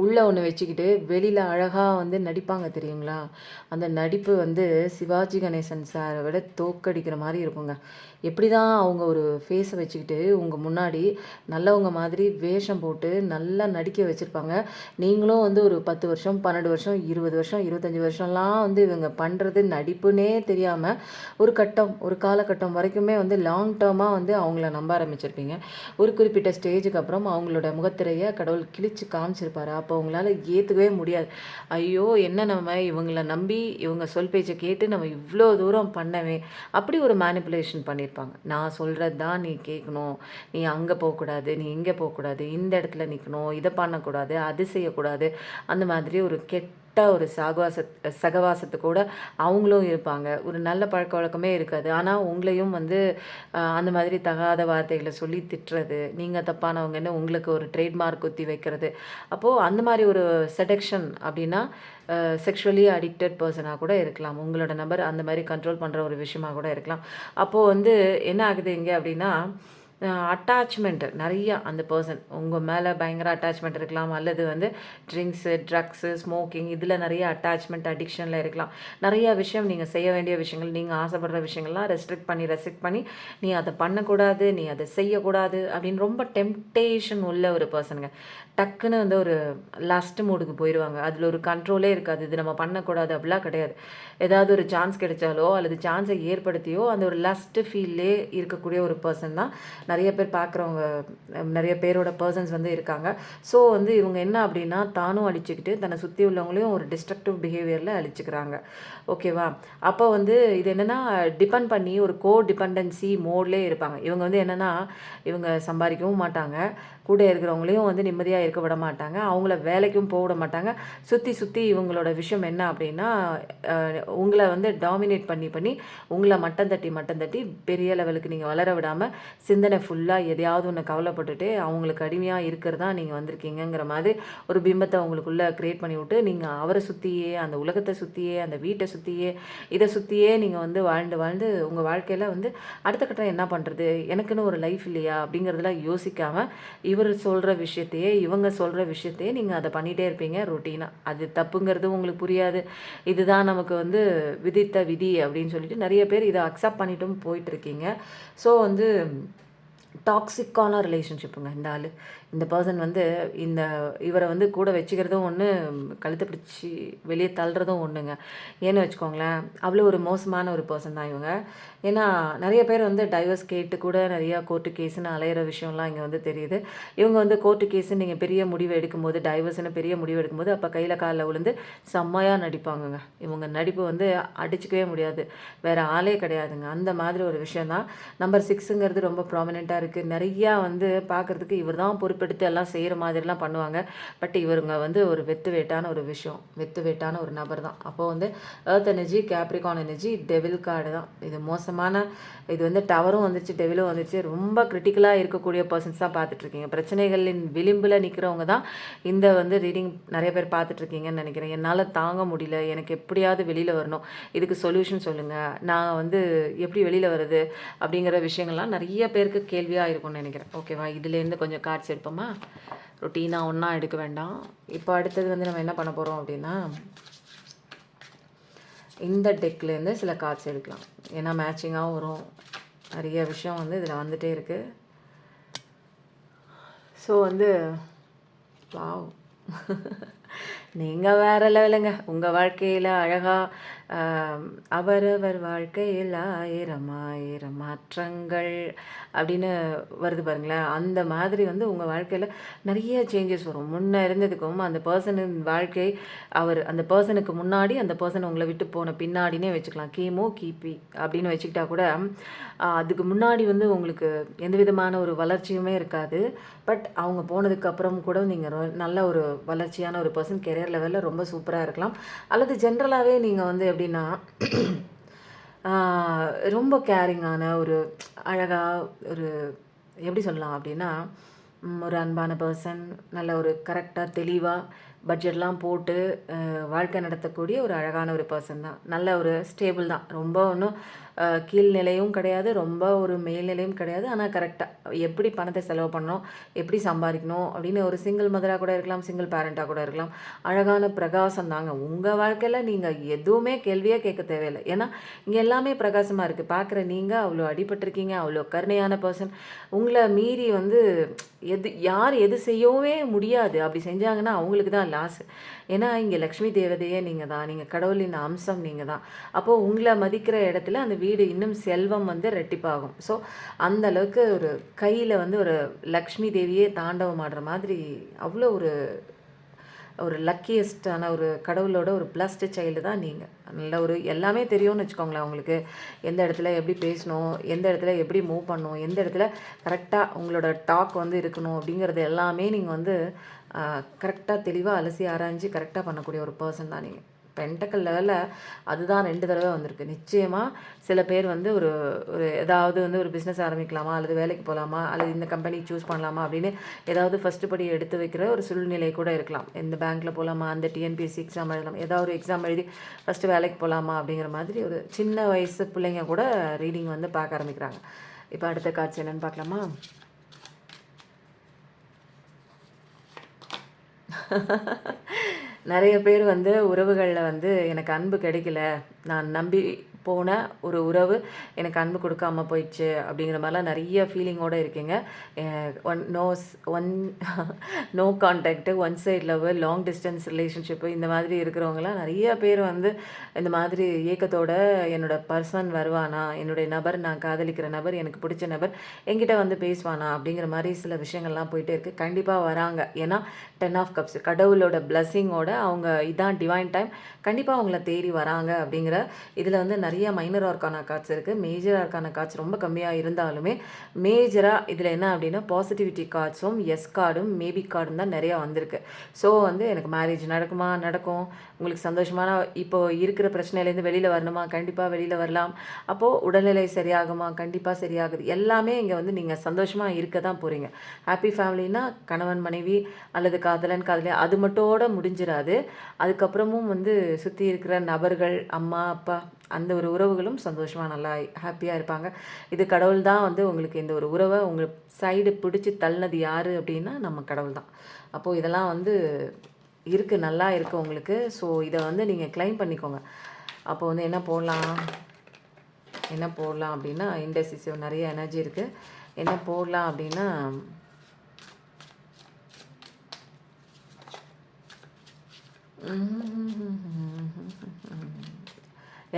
உள்ளே ஒன்று வச்சுக்கிட்டு வெளியில் அழகாக வந்து நடிப்பாங்க தெரியுங்களா? அந்த நடிப்பு வந்து சிவாஜி கணேசன் சாரை விட தோக்கடிக்கிற மாதிரி இருக்குங்க. எப்படி தான் அவங்க ஒரு ஃபேஸை வச்சுக்கிட்டு உங்கள் முன்னாடி நல்லவங்க மாதிரி வேஷம் போட்டு நல்லா நடிக்க வச்சுருப்பாங்க. நீங்களும் வந்து ஒரு 10 வருஷம், 12 வருஷம், 20 வருஷம், 25 வருஷம்லாம் வந்து இவங்க பண்ணுறது நடிப்புன்னே தெரியாமல் ஒரு காலகட்டம் வரைக்குமே வந்து லாங் டேர்மாக வந்து அவங்கள நம்ப ஆரம்பிச்சிருப்பீங்க. ஒரு குறிப்பிட்ட ஸ்டேஜுக்கு அப்புறம் அவங்களோட முகத்திரையை கடவுள் கிழிச்சு காமிச்சிருப்பாரு. அப்போ அவங்களால ஏற்றுக்கவே முடியாது. ஐயோ, என்ன நம்ம இவங்கள நம்பி இவங்க சொல் பேச்சை கேட்டு நம்ம இவ்வளோ தூரம் பண்ணவே, அப்படி ஒரு மேனிப்புலேஷன் பண்ணியிருப்பாங்க. நான் சொல்கிறது தான் நீ கேட்கணும், நீ அங்கே போகக்கூடாது, நீ இங்கே போகக்கூடாது, இந்த இடத்துல நிற்கணும், இதை பண்ணக்கூடாது, அது செய்யக்கூடாது, அந்த மாதிரி ஒரு ஒரு சகவாசத்து கூட அவங்களும் இருப்பாங்க. ஒரு நல்ல பழக்க வழக்கமே இருக்காது. ஆனால் உங்களையும் வந்து அந்த மாதிரி தகாத வார்த்தைகளை சொல்லி திட்டுறது, நீங்கள் தப்பானவங்கன்னு உங்களுக்கு ஒரு ட்ரேட்மார்க் குத்தி வைக்கிறது. அப்போது அந்த மாதிரி ஒரு செடக்ஷன் அப்படின்னா செக்ஷுவலி அடிக்டட் பர்சனாக கூட இருக்கலாம். உங்களோட நபர் அந்த மாதிரி கண்ட்ரோல் பண்ணுற ஒரு விஷயமாக கூட இருக்கலாம். அப்போது வந்து என்ன ஆகுது இங்கே அப்படின்னா, அட்டாச்மெண்ட்டு நிறையா அந்த பர்சன் உங்கள் மேலே பயங்கர அட்டாச்மெண்ட் இருக்கலாம். அல்லது வந்து ட்ரிங்க்ஸு, ட்ரக்ஸு, ஸ்மோக்கிங் இதில் நிறைய அட்டாச்மெண்ட், அடிக்ஷனில் இருக்கலாம். நிறையா விஷயம் நீங்கள் செய்ய வேண்டிய விஷயங்கள், நீங்கள் ஆசைப்படுற விஷயங்கள்லாம் ரெஸ்ட்ரிக்ட் பண்ணி நீ அதை பண்ணக்கூடாது, நீ அதை செய்யக்கூடாது அப்படின்னு ரொம்ப டெம்டேஷன் உள்ள ஒரு பர்சனுங்க. டக்குன்னு வந்து ஒரு லாஸ்ட் மூடுக்கு போயிடுவாங்க. அதில் ஒரு கண்ட்ரோலே இருக்காது. இது நம்ம பண்ணக்கூடாது அப்படிலாம் கிடையாது. ஏதாவது ஒரு சான்ஸ் கிடைச்சாலோ அல்லது சான்ஸை ஏற்படுத்தியோ அந்த ஒரு லஸ்ட் ஃபீல்லே இருக்கக்கூடிய ஒரு பர்சன் தான் நிறைய பேர் பார்க்குறவங்க. நிறைய பேரோட பர்சன்ஸ் வந்து இருக்காங்க. ஸோ வந்து இவங்க என்ன அப்படின்னா தானும் அழிச்சிக்கிட்டு தன்னை சுற்றி உள்ளவங்களையும் ஒரு டிஸ்ட்ரக்டிவ் பிஹேவியரில் அழிச்சிக்கிறாங்க. ஓகேவா? அப்போ வந்து இது என்னென்னா டிபெண்ட் பண்ணி ஒரு டிபெண்டன்சி மோட்லேயே இருப்பாங்க. இவங்க வந்து என்னென்னா இவங்க சம்பாதிக்கவும் மாட்டாங்க, கூட இருக்கிறவங்களையும் வந்து நிம்மதியாக இருக்க விட மாட்டாங்க, அவங்கள வேலைக்கும் போக விட மாட்டாங்க. சுற்றி இவங்களோட விஷயம் என்ன அப்படின்னா உங்களை வந்து டாமினேட் பண்ணி உங்களை மட்டம் தட்டி பெரிய லெவலுக்கு நீங்கள் வளர விடாமல் சிந்தனை ஃபுல்லாக எதையாவது ஒன்று கவலைப்பட்டுட்டு அவங்களுக்கு அடிமையாக இருக்கிறதா நீங்கள் வந்திருக்கீங்கிற மாதிரி ஒரு பிம்பத்தை உங்களுக்குள்ளே க்ரியேட் பண்ணி விட்டு நீங்கள் அவரை சுற்றியே, அந்த உலகத்தை சுற்றியே, அந்த வீட்டை சுற்றியே, இதை சுற்றியே நீங்கள் வந்து வாழ்ந்து உங்கள் வாழ்க்கையில் வந்து அடுத்த கட்டம் என்ன பண்ணுறது, எனக்குன்னு ஒரு லைஃப் இல்லையா அப்படிங்கிறதுலாம் யோசிக்காமல் இவர் சொல்கிற விஷயத்தையே, இவங்க சொல்கிற விஷயத்தையே நீங்கள் அதை பண்ணிகிட்டே இருப்பீங்க ரொட்டீனாக. அது தப்புங்கிறது உங்களுக்கு புரியாது. இதுதான் நமக்கு வந்து விதித்த விதி அப்படின்னு சொல்லிட்டு நிறைய பேர் இதை அக்செப்ட் பண்ணிட்டும் போயிட்டுருக்கீங்க. ஸோ வந்து டாக்ஸிக்கான ரிலேஷன்ஷிப்புங்க இந்த ஆள். இந்த பர்சன் வந்து இந்த இவரை வந்து கூட வச்சுக்கிறதும் ஒன்று, கழுத்தை பிடிச்சி வெளியே தள்ளுறதும் ஒன்றுங்க. ஏன்னு வச்சுக்கோங்களேன், அவ்வளோ ஒரு மோசமான ஒரு பர்சன் தான் இவங்க. ஏன்னா நிறைய பேர் வந்து டைவர்ஸ் கேட்டு கூட நிறையா கோர்ட்டு கேஸுன்னு அலையிற விஷயம்லாம் இங்கே வந்து தெரியுது. இவங்க வந்து கோர்ட்டு கேஸுன்னு நீங்கள் பெரிய முடிவு எடுக்கும்போது, டைவர்ஸ்னு பெரிய முடிவு எடுக்கும்போது, அப்போ கையில் காலில் விழுந்து செம்மையாக நடிப்பாங்கங்க. இவங்க நடிப்பு வந்து அடிச்சுக்கவே முடியாது. வேறு ஆளே கிடையாதுங்க. அந்த மாதிரி ஒரு விஷயம் தான். நம்பர் 6ங்கிறது ரொம்ப ப்ராமினெண்ட்டாக இருக்குது. நிறையா வந்து பார்க்குறதுக்கு இவர் தான் பொறுப்பெடுத்து எல்லாம் செய்கிற மாதிரிலாம் பண்ணுவாங்க. பட் இவருங்க வந்து ஒரு வெத்து வேட்டான ஒரு விஷயம், வெத்து வேட்டான ஒரு நபர் தான். அப்போது வந்து earth energy, Capricorn energy, devil card தான். இது மோசமான, இது வந்து டவரும் வந்துச்சு, டெவிலும் வந்துச்சு. ரொம்ப கிரிட்டிக்கலாக இருக்கக்கூடிய பர்சன்ஸ் தான் பார்த்துட்ருக்கீங்க. பிரச்சனைகளின் விளிம்பில் நிற்கிறவங்க தான் இந்த வந்து ரீடிங் நிறைய பேர் பார்த்துட்ருக்கீங்கன்னு நினைக்கிறேன். என்னால் தாங்க முடியல, எனக்கு எப்படியாவது வெளியில் வரணும், இதுக்கு சொல்யூஷன் சொல்லுங்கள், நான் வந்து எப்படி வெளியில் வருது அப்படிங்கிற விஷயங்கள்லாம் நிறைய பேருக்கு கேள்வியாக இருக்கும்னு நினைக்கிறேன். ஓகேவா? இதுலேருந்து கொஞ்சம் கார்ட்ஸ் எடுப்போமா? ரொட்டீனாக ஒன்றா எடுக்க வேண்டாம். இப்போ அடுத்தது வந்து நம்ம என்ன பண்ண போகிறோம் அப்படின்னா, இந்த டெக்லேருந்து சில கார்ட்ஸ் எடுக்கலாம். ஏன்னா மேட்சிங்காகவும் வரும். நிறைய விஷயம் வந்து இதில் வந்துகிட்டே இருக்குது. ஸோ வந்து வாவ் நீங்கள் வேறு லெவலுங்க. உங்கள் வாழ்க்கையில் அழகாக அவரவர் வாழ்க்கையில் ஆயிரம் ஆயிரம் மாற்றங்கள் அப்படின்னு வருது பாருங்களேன். அந்த மாதிரி வந்து உங்கள் வாழ்க்கையில் நிறைய சேஞ்சஸ் வரும். முன்னே இருந்ததுக்கும் அந்த பர்சனின் வாழ்க்கை, அவர் அந்த பர்சனுக்கு முன்னாடி, அந்த பர்சன் உங்களை விட்டு போன பின்னாடினே வச்சுக்கலாம். கிமு கிபி அப்படின்னு வச்சுக்கிட்டா கூட அதுக்கு முன்னாடி வந்து உங்களுக்கு எந்த விதமான ஒரு வளர்ச்சியுமே இருக்காது. பட் அவங்க போனதுக்கப்புறம் கூட நீங்கள் நல்ல ஒரு வளர்ச்சியான ஒரு பர்சன், கெரியர் லெவலில் ரொம்ப சூப்பராக இருக்கலாம். அல்லது ஜென்ரலாகவே நீங்கள் வந்து எப்படின்னா ரொம்ப கேரிங்கான ஒரு அழகாக ஒரு எப்படி சொல்லலாம் அப்படின்னா, ஒரு அன்பான பர்சன், நல்ல ஒரு கரெக்டாக தெளிவாக பட்ஜெட்லாம் போட்டு வாழ்க்கை நடத்தக்கூடிய ஒரு அழகான ஒரு பர்சன் தான். நல்ல ஒரு ஸ்டேபிள் தான். ரொம்ப ஒன்றும் கீழ்நிலையும் கிடையாது, ரொம்ப ஒரு மேல்நிலையும் கிடையாது. ஆனால் கரெக்டாக எப்படி பணத்தை செலவு பண்ணணும், எப்படி சம்பாதிக்கணும் அப்படின்னு ஒரு சிங்கிள் மதராக கூட இருக்கலாம், சிங்கிள் பேரண்ட்டாக கூட இருக்கலாம். அழகான பிரகாசம் தாங்க. உங்கள் வாழ்க்கையில் நீங்கள் எதுவுமே கேள்வியே கேட்க தேவையில்லை. ஏன்னா இங்கே எல்லாமே பிரகாசமாக இருக்குது. பார்க்குற நீங்கள் அவ்வளோ அடிபட்டிருக்கீங்க, அவ்வளோ கருணையான பர்சன். உங்களை மீறி வந்து யார் எது செய்யவே முடியாது. அப்படி செஞ்சாங்கன்னா அவங்களுக்கு தான் லாஸ். ஏன்னா இங்கே லக்ஷ்மி தேவதையே நீங்கள் தான், நீங்கள் கடவுளின் அம்சம் நீங்கள் தான். அப்போது உங்களை மதிக்கிற இடத்துல அந்த வீடு இன்னும் செல்வம் வந்து ரெட்டிப்பாகும். ஸோ அந்த அளவுக்கு ஒரு கையில் வந்து ஒரு லக்ஷ்மி தேவியே தாண்டவம் ஆடுற மாதிரி அவ்வளோ ஒரு ஒரு லக்கியஸ்டான ஒரு கடவுளோட ஒரு பிளஸ்டு சைல்டு தான் நீங்கள். நல்ல ஒரு எல்லாமே தெரியும்னு வச்சுக்கோங்களேன். அவங்களுக்கு எந்த இடத்துல எப்படி பேசணும், எந்த இடத்துல எப்படி மூவ் பண்ணணும், எந்த இடத்துல கரெக்டாக உங்களோட டாக் வந்து இருக்கணும் அப்படிங்கிறது எல்லாமே நீங்கள் வந்து கரெக்டாக தெளிவாக அலசி ஆராய்ஞ்சு கரெக்டாக பண்ணக்கூடிய ஒரு பர்சன் தான் நீங்கள். பென்டக்கல் லெவலில் அதுதான் 2 தடவை வந்திருக்கு. நிச்சயமாக சில பேர் வந்து ஒரு ஒரு ஏதாவது வந்து ஒரு பிஸ்னஸ் ஆரம்பிக்கலாமா, அல்லது வேலைக்கு போகலாமா, அல்லது இந்த கம்பெனி சூஸ் பண்ணலாமா அப்படின்னு ஏதாவது ஃபஸ்ட்டு படி எடுத்து வைக்கிற ஒரு சூழ்நிலை கூட இருக்கலாம். இந்த பேங்க்கில் போகலாமா, அந்த டிஎன்பிஎஸ்சி எக்ஸாம் எழுதலாம், ஏதாவது ஒரு எக்ஸாம் எழுதி ஃபஸ்ட்டு வேலைக்கு போகலாமா அப்படிங்கிற மாதிரி ஒரு சின்ன வயசு பிள்ளைங்க கூட ரீடிங் வந்து பார்க்க ஆரம்பிக்கிறாங்க. இப்போ அடுத்த காட்சி என்னென்னு பார்க்கலாமா? நிறைய பேர் வந்து உறவுகளில் வந்து எனக்கு அன்பு கிடைக்கல, நான் நம்பி போன ஒரு உறவு எனக்கு அன்பு கொடுக்காம போயிடுச்சு அப்படிங்கிற மாதிரிலாம் நிறைய ஃபீலிங்கோடு இருக்கீங்க. One no contact, one side love, long distance relationship இந்த மாதிரி இருக்கிறவங்களாம் நிறைய பேர் வந்து இந்த மாதிரி ஏக்கத்தோட என்னோடய பர்சன் வருவானா, என்னுடைய நபர், நான் காதலிக்கிற நபர், எனக்கு பிடிச்ச நபர் என்கிட்ட வந்து பேசுவானா அப்படிங்கிற மாதிரி சில விஷயங்கள்லாம் போயிட்டே இருக்குது. கண்டிப்பாக வராங்க. ஏன்னா 10 ஆஃப் கப்ஸ் கடவுளோட பிளஸ்ஸிங்கோட அவங்க இதான் டிவைன் டைம், கண்டிப்பாக அவங்கள தேடி வராங்க அப்படிங்கிற இதில் வந்து நிறைய மைனர் ஆர்கானா கார்ட்ஸ் இருக்குது. மேஜர் ஆர்கானா கார்ட்ஸ் ரொம்ப கம்மியாக இருந்தாலுமே மேஜராக இதில் என்ன அப்படின்னா பாசிட்டிவிட்டி கார்ட்ஸும் எஸ் கார்டும் மேபி கார்டும் தான் நிறையா வந்திருக்கு. ஸோ வந்து எனக்கு மேரேஜ் நடக்குமா, நடக்கும். உங்களுக்கு சந்தோஷமான இப்போது இருக்கிற பிரச்சனையிலேருந்து வெளியில் வரணுமா, கண்டிப்பாக வெளியில் வரலாம். அப்போது உடல்நிலை சரியாகுமா, கண்டிப்பாக சரியாகுது. எல்லாமே இங்கே வந்து நீங்கள் சந்தோஷமாக இருக்க தான் போகிறீங்க. ஹாப்பி ஃபேமிலினா கணவன் மனைவி அல்லது காதலன் காதலி அது மட்டும் முடிஞ்சிடாது. அதுக்கப்புறமும் வந்து சுற்றி இருக்கிற நபர்கள், அம்மா அப்பா அந்த ஒரு உறவுகளும் சந்தோஷமாக நல்லா ஹாப்பியாக இருப்பாங்க. இது கடவுள் தான் வந்து உங்களுக்கு இந்த ஒரு உறவை உங்களுக்கு சைடு பிடிச்சி தள்ளினது யார் அப்படின்னா நம்ம கடவுள் தான். அப்போது இதெல்லாம் வந்து இருக்குது, நல்லா இருக்குது உங்களுக்கு. ஸோ இதை வந்து நீங்கள் கிளைம் பண்ணிக்கோங்க. அப்போ வந்து என்ன போடலாம் அப்படின்னா, இன்டெசிசிவ் நிறைய எனர்ஜி இருக்குது. என்ன போடலாம் அப்படின்னா,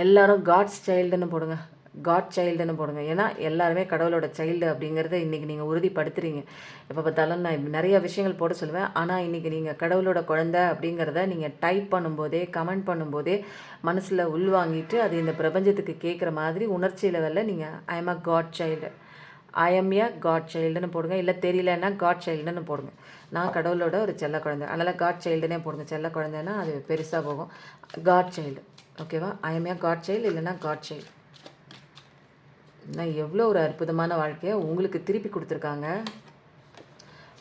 எல்லாரும் காட்ஸ் சைல்டுன்னு போடுங்க. காட் சைல்டுன்னு போடுங்க. ஏன்னா எல்லாருமே கடவுளோட சைல்டு அப்படிங்கிறத இன்றைக்கி நீங்கள் உறுதிப்படுத்துறீங்க. எப்போ பார்த்தாலும் நான் நிறைய விஷயங்கள் போட சொல்லுவேன். ஆனால் இன்றைக்கி நீங்கள் கடவுளோட குழந்தை அப்படிங்கிறத நீங்கள் டைப் பண்ணும்போதே, கமெண்ட் பண்ணும்போதே மனசில் உள்வாங்கிட்டு அது இந்த பிரபஞ்சத்துக்கு கேட்குற மாதிரி உணர்ச்சி லெவலில் நீங்கள் I am a God child, I am a God சைல்டுன்னு போடுங்க. இல்லை தெரியலன்னா காட் சைல்டுன்னு போடுங்க. நான் கடவுளோட ஒரு செல்ல குழந்தை, அதனால் காட் சைல்டுனே போடுங்க. செல்ல குழந்தைன்னா அது பெருசாக போகும். காட் சைல்டு, ஓகேவா? I am a god child இல்லைன்னா காட் சைல்டு. நான் எவ்வளோ ஒரு அற்புதமான வாழ்க்கையை உங்களுக்கு திருப்பி கொடுத்துருக்காங்க.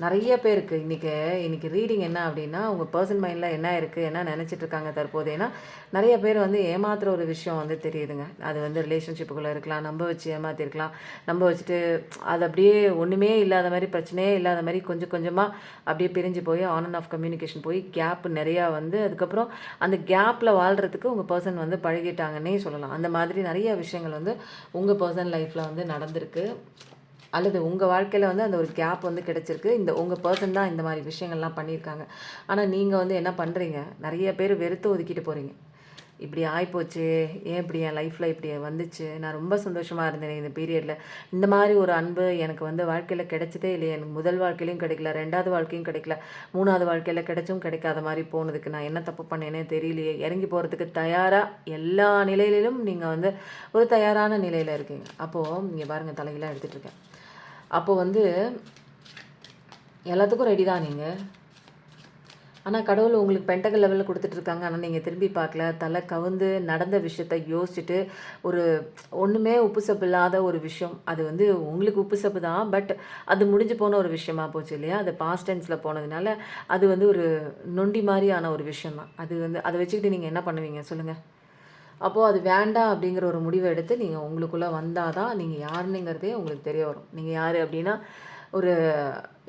நிறைய பேருக்கு இன்றைக்கி ரீடிங் என்ன அப்படின்னா, உங்கள் பர்சன் மைண்டில் என்ன இருக்குது, என்ன நினச்சிட்ருக்காங்க தற்போது. ஏன்னா நிறைய பேர் வந்து ஏமாத்துகிற ஒரு விஷயம் வந்து தெரியுதுங்க. அது வந்து ரிலேஷன்ஷிப்புக்குள்ளே இருக்கலாம், நம்ப வச்சு ஏமாற்றிருக்கலாம். நம்ப வச்சுட்டு அது அப்படியே ஒன்றுமே இல்லாத மாதிரி, பிரச்சனையே இல்லாத மாதிரி கொஞ்சம் கொஞ்சமாக அப்படியே பிரிஞ்சு போய் ஆன் அண்ட் ஆஃப் கம்யூனிகேஷன் போய் கேப் நிறையா வந்து அதுக்கப்புறம் அந்த கேப்பில் வாழ்கிறதுக்கு உங்கள் பர்சன் வந்து பழகிட்டாங்கன்னே சொல்லலாம். அந்த மாதிரி நிறைய விஷயங்கள் வந்து உங்கள் பர்சன் லைஃப்பில் வந்து நடந்திருக்கு. அல்லது உங்கள் வாழ்க்கையில் வந்து அந்த ஒரு கேப் வந்து கிடச்சிருக்கு. உங்கள் பர்சன் தான் இந்த மாதிரி விஷயங்கள்லாம் பண்ணியிருக்காங்க. ஆனால் நீங்கள் வந்து என்ன பண்ணுறீங்க, நிறைய பேர் வெறுத்து ஒதுக்கிட்டு போகிறீங்க. இப்படி ஆகிப்போச்சு, ஏன் இப்படி என் லைஃப்பில் இப்படி வந்துச்சு, நான் ரொம்ப சந்தோஷமாக இருந்தேன் இந்த பீரியடில், இந்த மாதிரி ஒரு அன்பு எனக்கு வந்து வாழ்க்கையில் கிடைச்சதே இல்லையே, எனக்கு முதல் வாழ்க்கையிலையும் கிடைக்கல, 2வது வாழ்க்கையும் கிடைக்கல, 3வது வாழ்க்கையில் கிடைச்சும் கிடைக்காத மாதிரி போனதுக்கு நான் என்ன தப்பு பண்ணேனே தெரியலையே. இறங்கி போகிறதுக்கு தயாராக எல்லா நிலையிலும் நீங்கள் வந்து ஒரு தயாரான நிலையில் இருக்கீங்க. அப்போது நீங்கள் பாருங்கள், தலைகளாக எடுத்துகிட்டு இருக்கேன். அப்போது வந்து எல்லாத்துக்கும் ரெடி தான் நீங்கள். ஆனால் கடவுள் உங்களுக்கு பென்டகல் லெவலில் கொடுத்துட்ருக்காங்க. ஆனால் நீங்கள் திரும்பி பார்க்கல. தலை கவுந்து நடந்த விஷயத்த யோசிச்சுட்டு ஒரு ஒன்றுமே உப்பு சப்பு இல்லாத ஒரு விஷயம், அது வந்து உங்களுக்கு உப்பு சப்பு தான், பட் அது முடிஞ்சு போன ஒரு விஷயமா போச்சு இல்லையா? அது பாஸ்ட் டென்ஸில் போனதுனால அது வந்து ஒரு நொண்டி மாதிரியான ஒரு விஷயம் தான். அது வந்து அதை வச்சுக்கிட்டு நீங்கள் என்ன பண்ணுவீங்க சொல்லுங்கள்? அப்போது அது வேண்டாம் அப்படிங்கிற ஒரு முடிவை எடுத்து நீங்கள் உங்களுக்குள்ளே வந்தால் தான் நீங்கள் யாருன்னுங்கிறதே உங்களுக்கு தெரிய வரும். நீங்கள் யார் அப்படின்னா ஒரு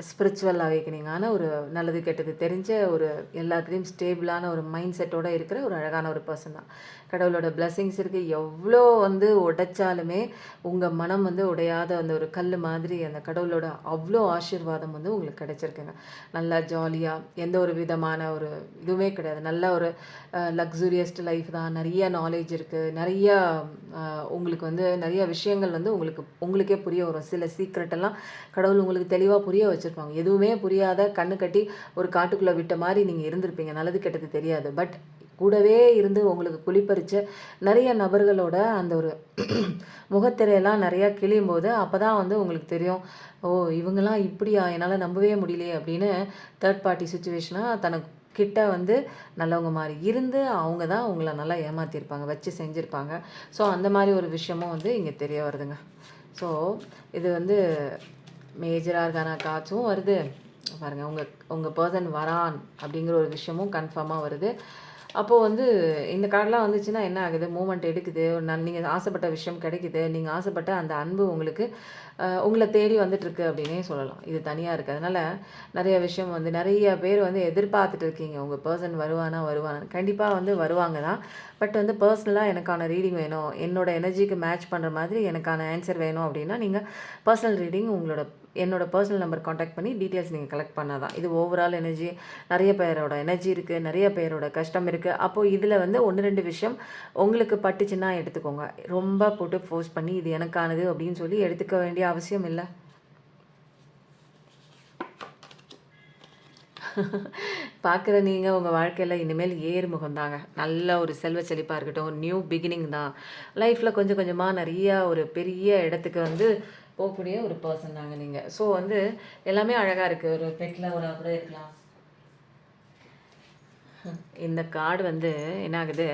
ஸ்பிரிச்சுவல் அவேக்கனிங்கான ஒரு நல்லது கெட்டது தெரிஞ்ச ஒரு எல்லாத்துலேயும் ஸ்டேபிளான ஒரு மைண்ட் செட்டோடு இருக்கிற ஒரு அழகான ஒரு பர்சன் தான். கடவுளோட பிளெஸ்ஸிங்ஸ் இருக்குது. எவ்வளோ வந்து உடைச்சாலுமே உங்கள் மனம் வந்து உடையாத அந்த ஒரு கல் மாதிரி அந்த கடவுளோட அவ்வளோ ஆசீர்வாதம் வந்து உங்களுக்கு கிடைச்சிருக்குங்க. நல்லா ஜாலியாக எந்த ஒரு விதமான ஒரு இதுவுமே கிடையாது. நல்ல ஒரு லக்ஸூரியஸ்ட் லைஃப் தான். நிறைய நாலேஜ் இருக்குது. நிறையா உங்களுக்கு வந்து நிறைய விஷயங்கள் வந்து உங்களுக்கே புரிய வரும். சில சீக்ரெட்டெல்லாம் கடவுள் உங்களுக்கு தெளிவாக புரிய வச்சுருப்பாங்க. எதுவுமே புரியாத கண்ணு கட்டி ஒரு காட்டுக்குள்ளே விட்ட மாதிரி நீங்கள் இருந்திருப்பீங்க. நல்லது கெட்டது தெரியாது. பட் கூடவே இருந்து உங்களுக்கு குளிப்பறிச்ச நிறைய நபர்களோட அந்த ஒரு முகத்திரையெல்லாம் நிறையா கிளியும் போது அப்போ தான் வந்து உங்களுக்கு தெரியும், ஓ இவங்கெல்லாம் இப்படியா, என்னால் நம்பவே முடியலையே அப்படின்னு. தேர்ட் பார்ட்டி சுச்சுவேஷனாக தனக்கு கிட்ட வந்து நல்லவங்க மாதிரி இருந்து அவங்க தான் உங்களை நல்லா ஏமாற்றிருப்பாங்க, வச்சு செஞ்சுருப்பாங்க. ஸோ அந்த மாதிரி ஒரு விஷயமும் வந்து இங்கே தெரிய வருதுங்க. ஸோ இது வந்து மேஜராக இருக்கான காட்சும் வருது பாருங்கள். உங்கள் பர்சன் வரான் அப்படிங்கிற ஒரு விஷயமும் கன்ஃபார்மாக வருது. அப்போது வந்து இந்த கார்டெலாம் வந்துச்சுன்னா என்ன ஆகுது, மூமெண்ட் எடுக்குது, நீங்கள் ஆசைப்பட்ட விஷயம் கிடைக்குது, நீங்கள் ஆசைப்பட்ட அந்த அன்பு உங்களுக்கு உங்களை தேடி வந்துட்டுருக்கு அப்படின்னே சொல்லலாம். இது தனியாக இருக்குது. அதனால் நிறைய விஷயம் வந்து நிறைய பேர் வந்து எதிர்பார்த்துட்டு இருக்கீங்க, உங்கள் பர்சன் வருவானா. கண்டிப்பாக வந்து வருவாங்க தான். பட் வந்து பர்சனலாக எனக்கான ரீடிங் வேணும், என்னோடய எனர்ஜிக்கு மேட்ச் பண்ணுற மாதிரி எனக்கான ஆன்சர் வேணும் அப்படின்னா நீங்கள் பர்சனல் ரீடிங் என்னோட பர்சனல் நம்பர் காண்டாக்ட் பண்ணி டீட்டெயில்ஸ் நீங்கள் கலெக்ட் பண்ணால் தான். இது ஓவரால் எனர்ஜி, நிறைய பேரோட எனர்ஜி இருக்குது, நிறைய பேரோட கஷ்டம் இருக்குது. அப்போது இதில் வந்து 1-2 விஷயம் உங்களுக்கு பட்டுச்சுன்னா எடுத்துக்கோங்க. ரொம்ப போட்டு ஃபோர்ஸ் பண்ணி இது எனக்கானது அப்படின்னு சொல்லி எடுத்துக்க வேண்டிய அவசியம் இல்லை. பார்க்குற நீங்கள் உங்கள் வாழ்க்கையில் இனிமேல் ஏறுமுகம் தாங்க. நல்ல ஒரு செல்வ செழிப்பாக இருக்கட்டும், நியூ பிகினிங் தான். லைஃப்பில் கொஞ்சம் கொஞ்சமாக நிறையா ஒரு பெரிய இடத்துக்கு வந்து போகக்கூடிய ஒரு பர்சன் தாங்க நீங்கள். ஸோ வந்து எல்லாமே அழகாக இருக்குது. ஒரு பெட் லவராக கூட இருக்கலாம். இந்த கார்டு வந்து என்ன ஆகுது,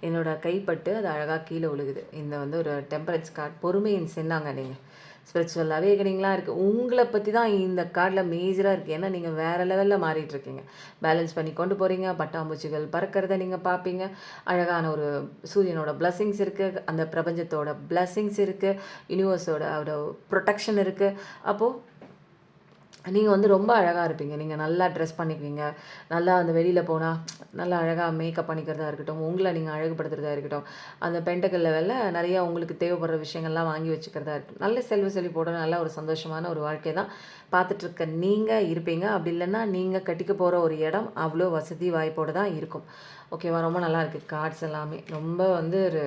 என்னோடய கைப்பட்டு அது அழகாக கீழே விழுகுது. இந்த வந்து ஒரு டெம்பரன்ஸ் கார்டு, பொறுமையின் சின்னாங்க நீங்கள். ஸ்பிரிச்சுவல் அவேக்கனிங்லாம் இருக்குது. உங்களை பற்றி தான் இந்த கார்டில் மேஜராக இருக்குது. ஏன்னா நீங்கள் வேறு லெவலில் மாறிட்டுருக்கீங்க. பேலன்ஸ் பண்ணி கொண்டு போகிறீங்க. பட்டாம்பூச்சிகள் பறக்கிறத நீங்கள் பார்ப்பீங்க. அழகான ஒரு சூரியனோட பிளஸ்ஸிங்ஸ் இருக்குது, அந்த பிரபஞ்சத்தோட பிளஸ்ஸிங்ஸ் இருக்குது, யூனிவர்ஸோட ப்ரொடெக்ஷன் இருக்குது. அப்போது நீங்கள் வந்து ரொம்ப அழகாக இருப்பீங்க. நீங்கள் நல்லா ட்ரெஸ் பண்ணிக்குவீங்க. நல்லா அந்த வெளியில் போனால் நல்லா அழகாக மேக்கப் பண்ணிக்கிறதா இருக்கட்டும், உங்களை நீங்கள் அழகுபடுத்துறதா இருக்கட்டும், அந்த பென்டக்கிள் லெவலில் நிறையா உங்களுக்கு தேவைப்படுற விஷயங்கள்லாம் வாங்கி வச்சுக்கிறதா இருக்கட்டும். நல்ல செல்வ செழிப்போட நல்ல ஒரு சந்தோஷமான ஒரு வாழ்க்கை தான் பார்த்துட்ருக்க நீங்கள் இருப்பீங்க. அப்படி இல்லைன்னா நீங்கள் கட்டிக்க போகிற ஒரு இடம் அவ்வளோ வசதி வாய்ப்போடு தான் இருக்கும். ஓகேவா? ரொம்ப நல்லா இருக்குது கார்ட்ஸ் எல்லாமே. ரொம்ப வந்து ஒரு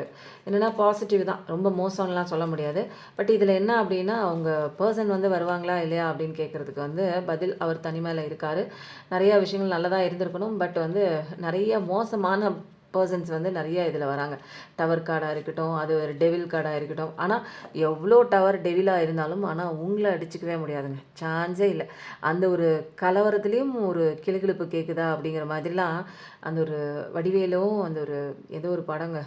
என்னென்னா பாசிட்டிவ் தான். ரொம்ப மோசம்லாம் சொல்ல முடியாது. பட் இதில் என்ன அப்படின்னா, அவங்க பெர்சன் வந்து வருவாங்களா இல்லையா அப்படின்னு கேட்குறதுக்கு வந்து பதில் அவர் தனிமையில் இருக்கார். நிறையா விஷயங்கள் நல்லதாக இருந்திருக்கணும். பட் வந்து நிறைய மோசமான பெர்சன்ஸ் வந்து நிறைய இதில் வராங்க. டவர் கார்டாக இருக்கட்டும், அது ஒரு டெவில் கார்டாக இருக்கட்டும். ஆனால் எவ்வளோ டவர் டெவிலாக இருந்தாலும் ஆனால் உங்களை அடிச்சுக்கவே முடியாதுங்க. சான்ஸே இல்லை. அந்த ஒரு கலவரத்துலேயும் ஒரு கிளுகிளுப்பு கேட்குதா அப்படிங்கிற மாதிரிலாம் அந்த ஒரு வடிவேலும் அந்த ஒரு ஏதோ ஒரு படங்க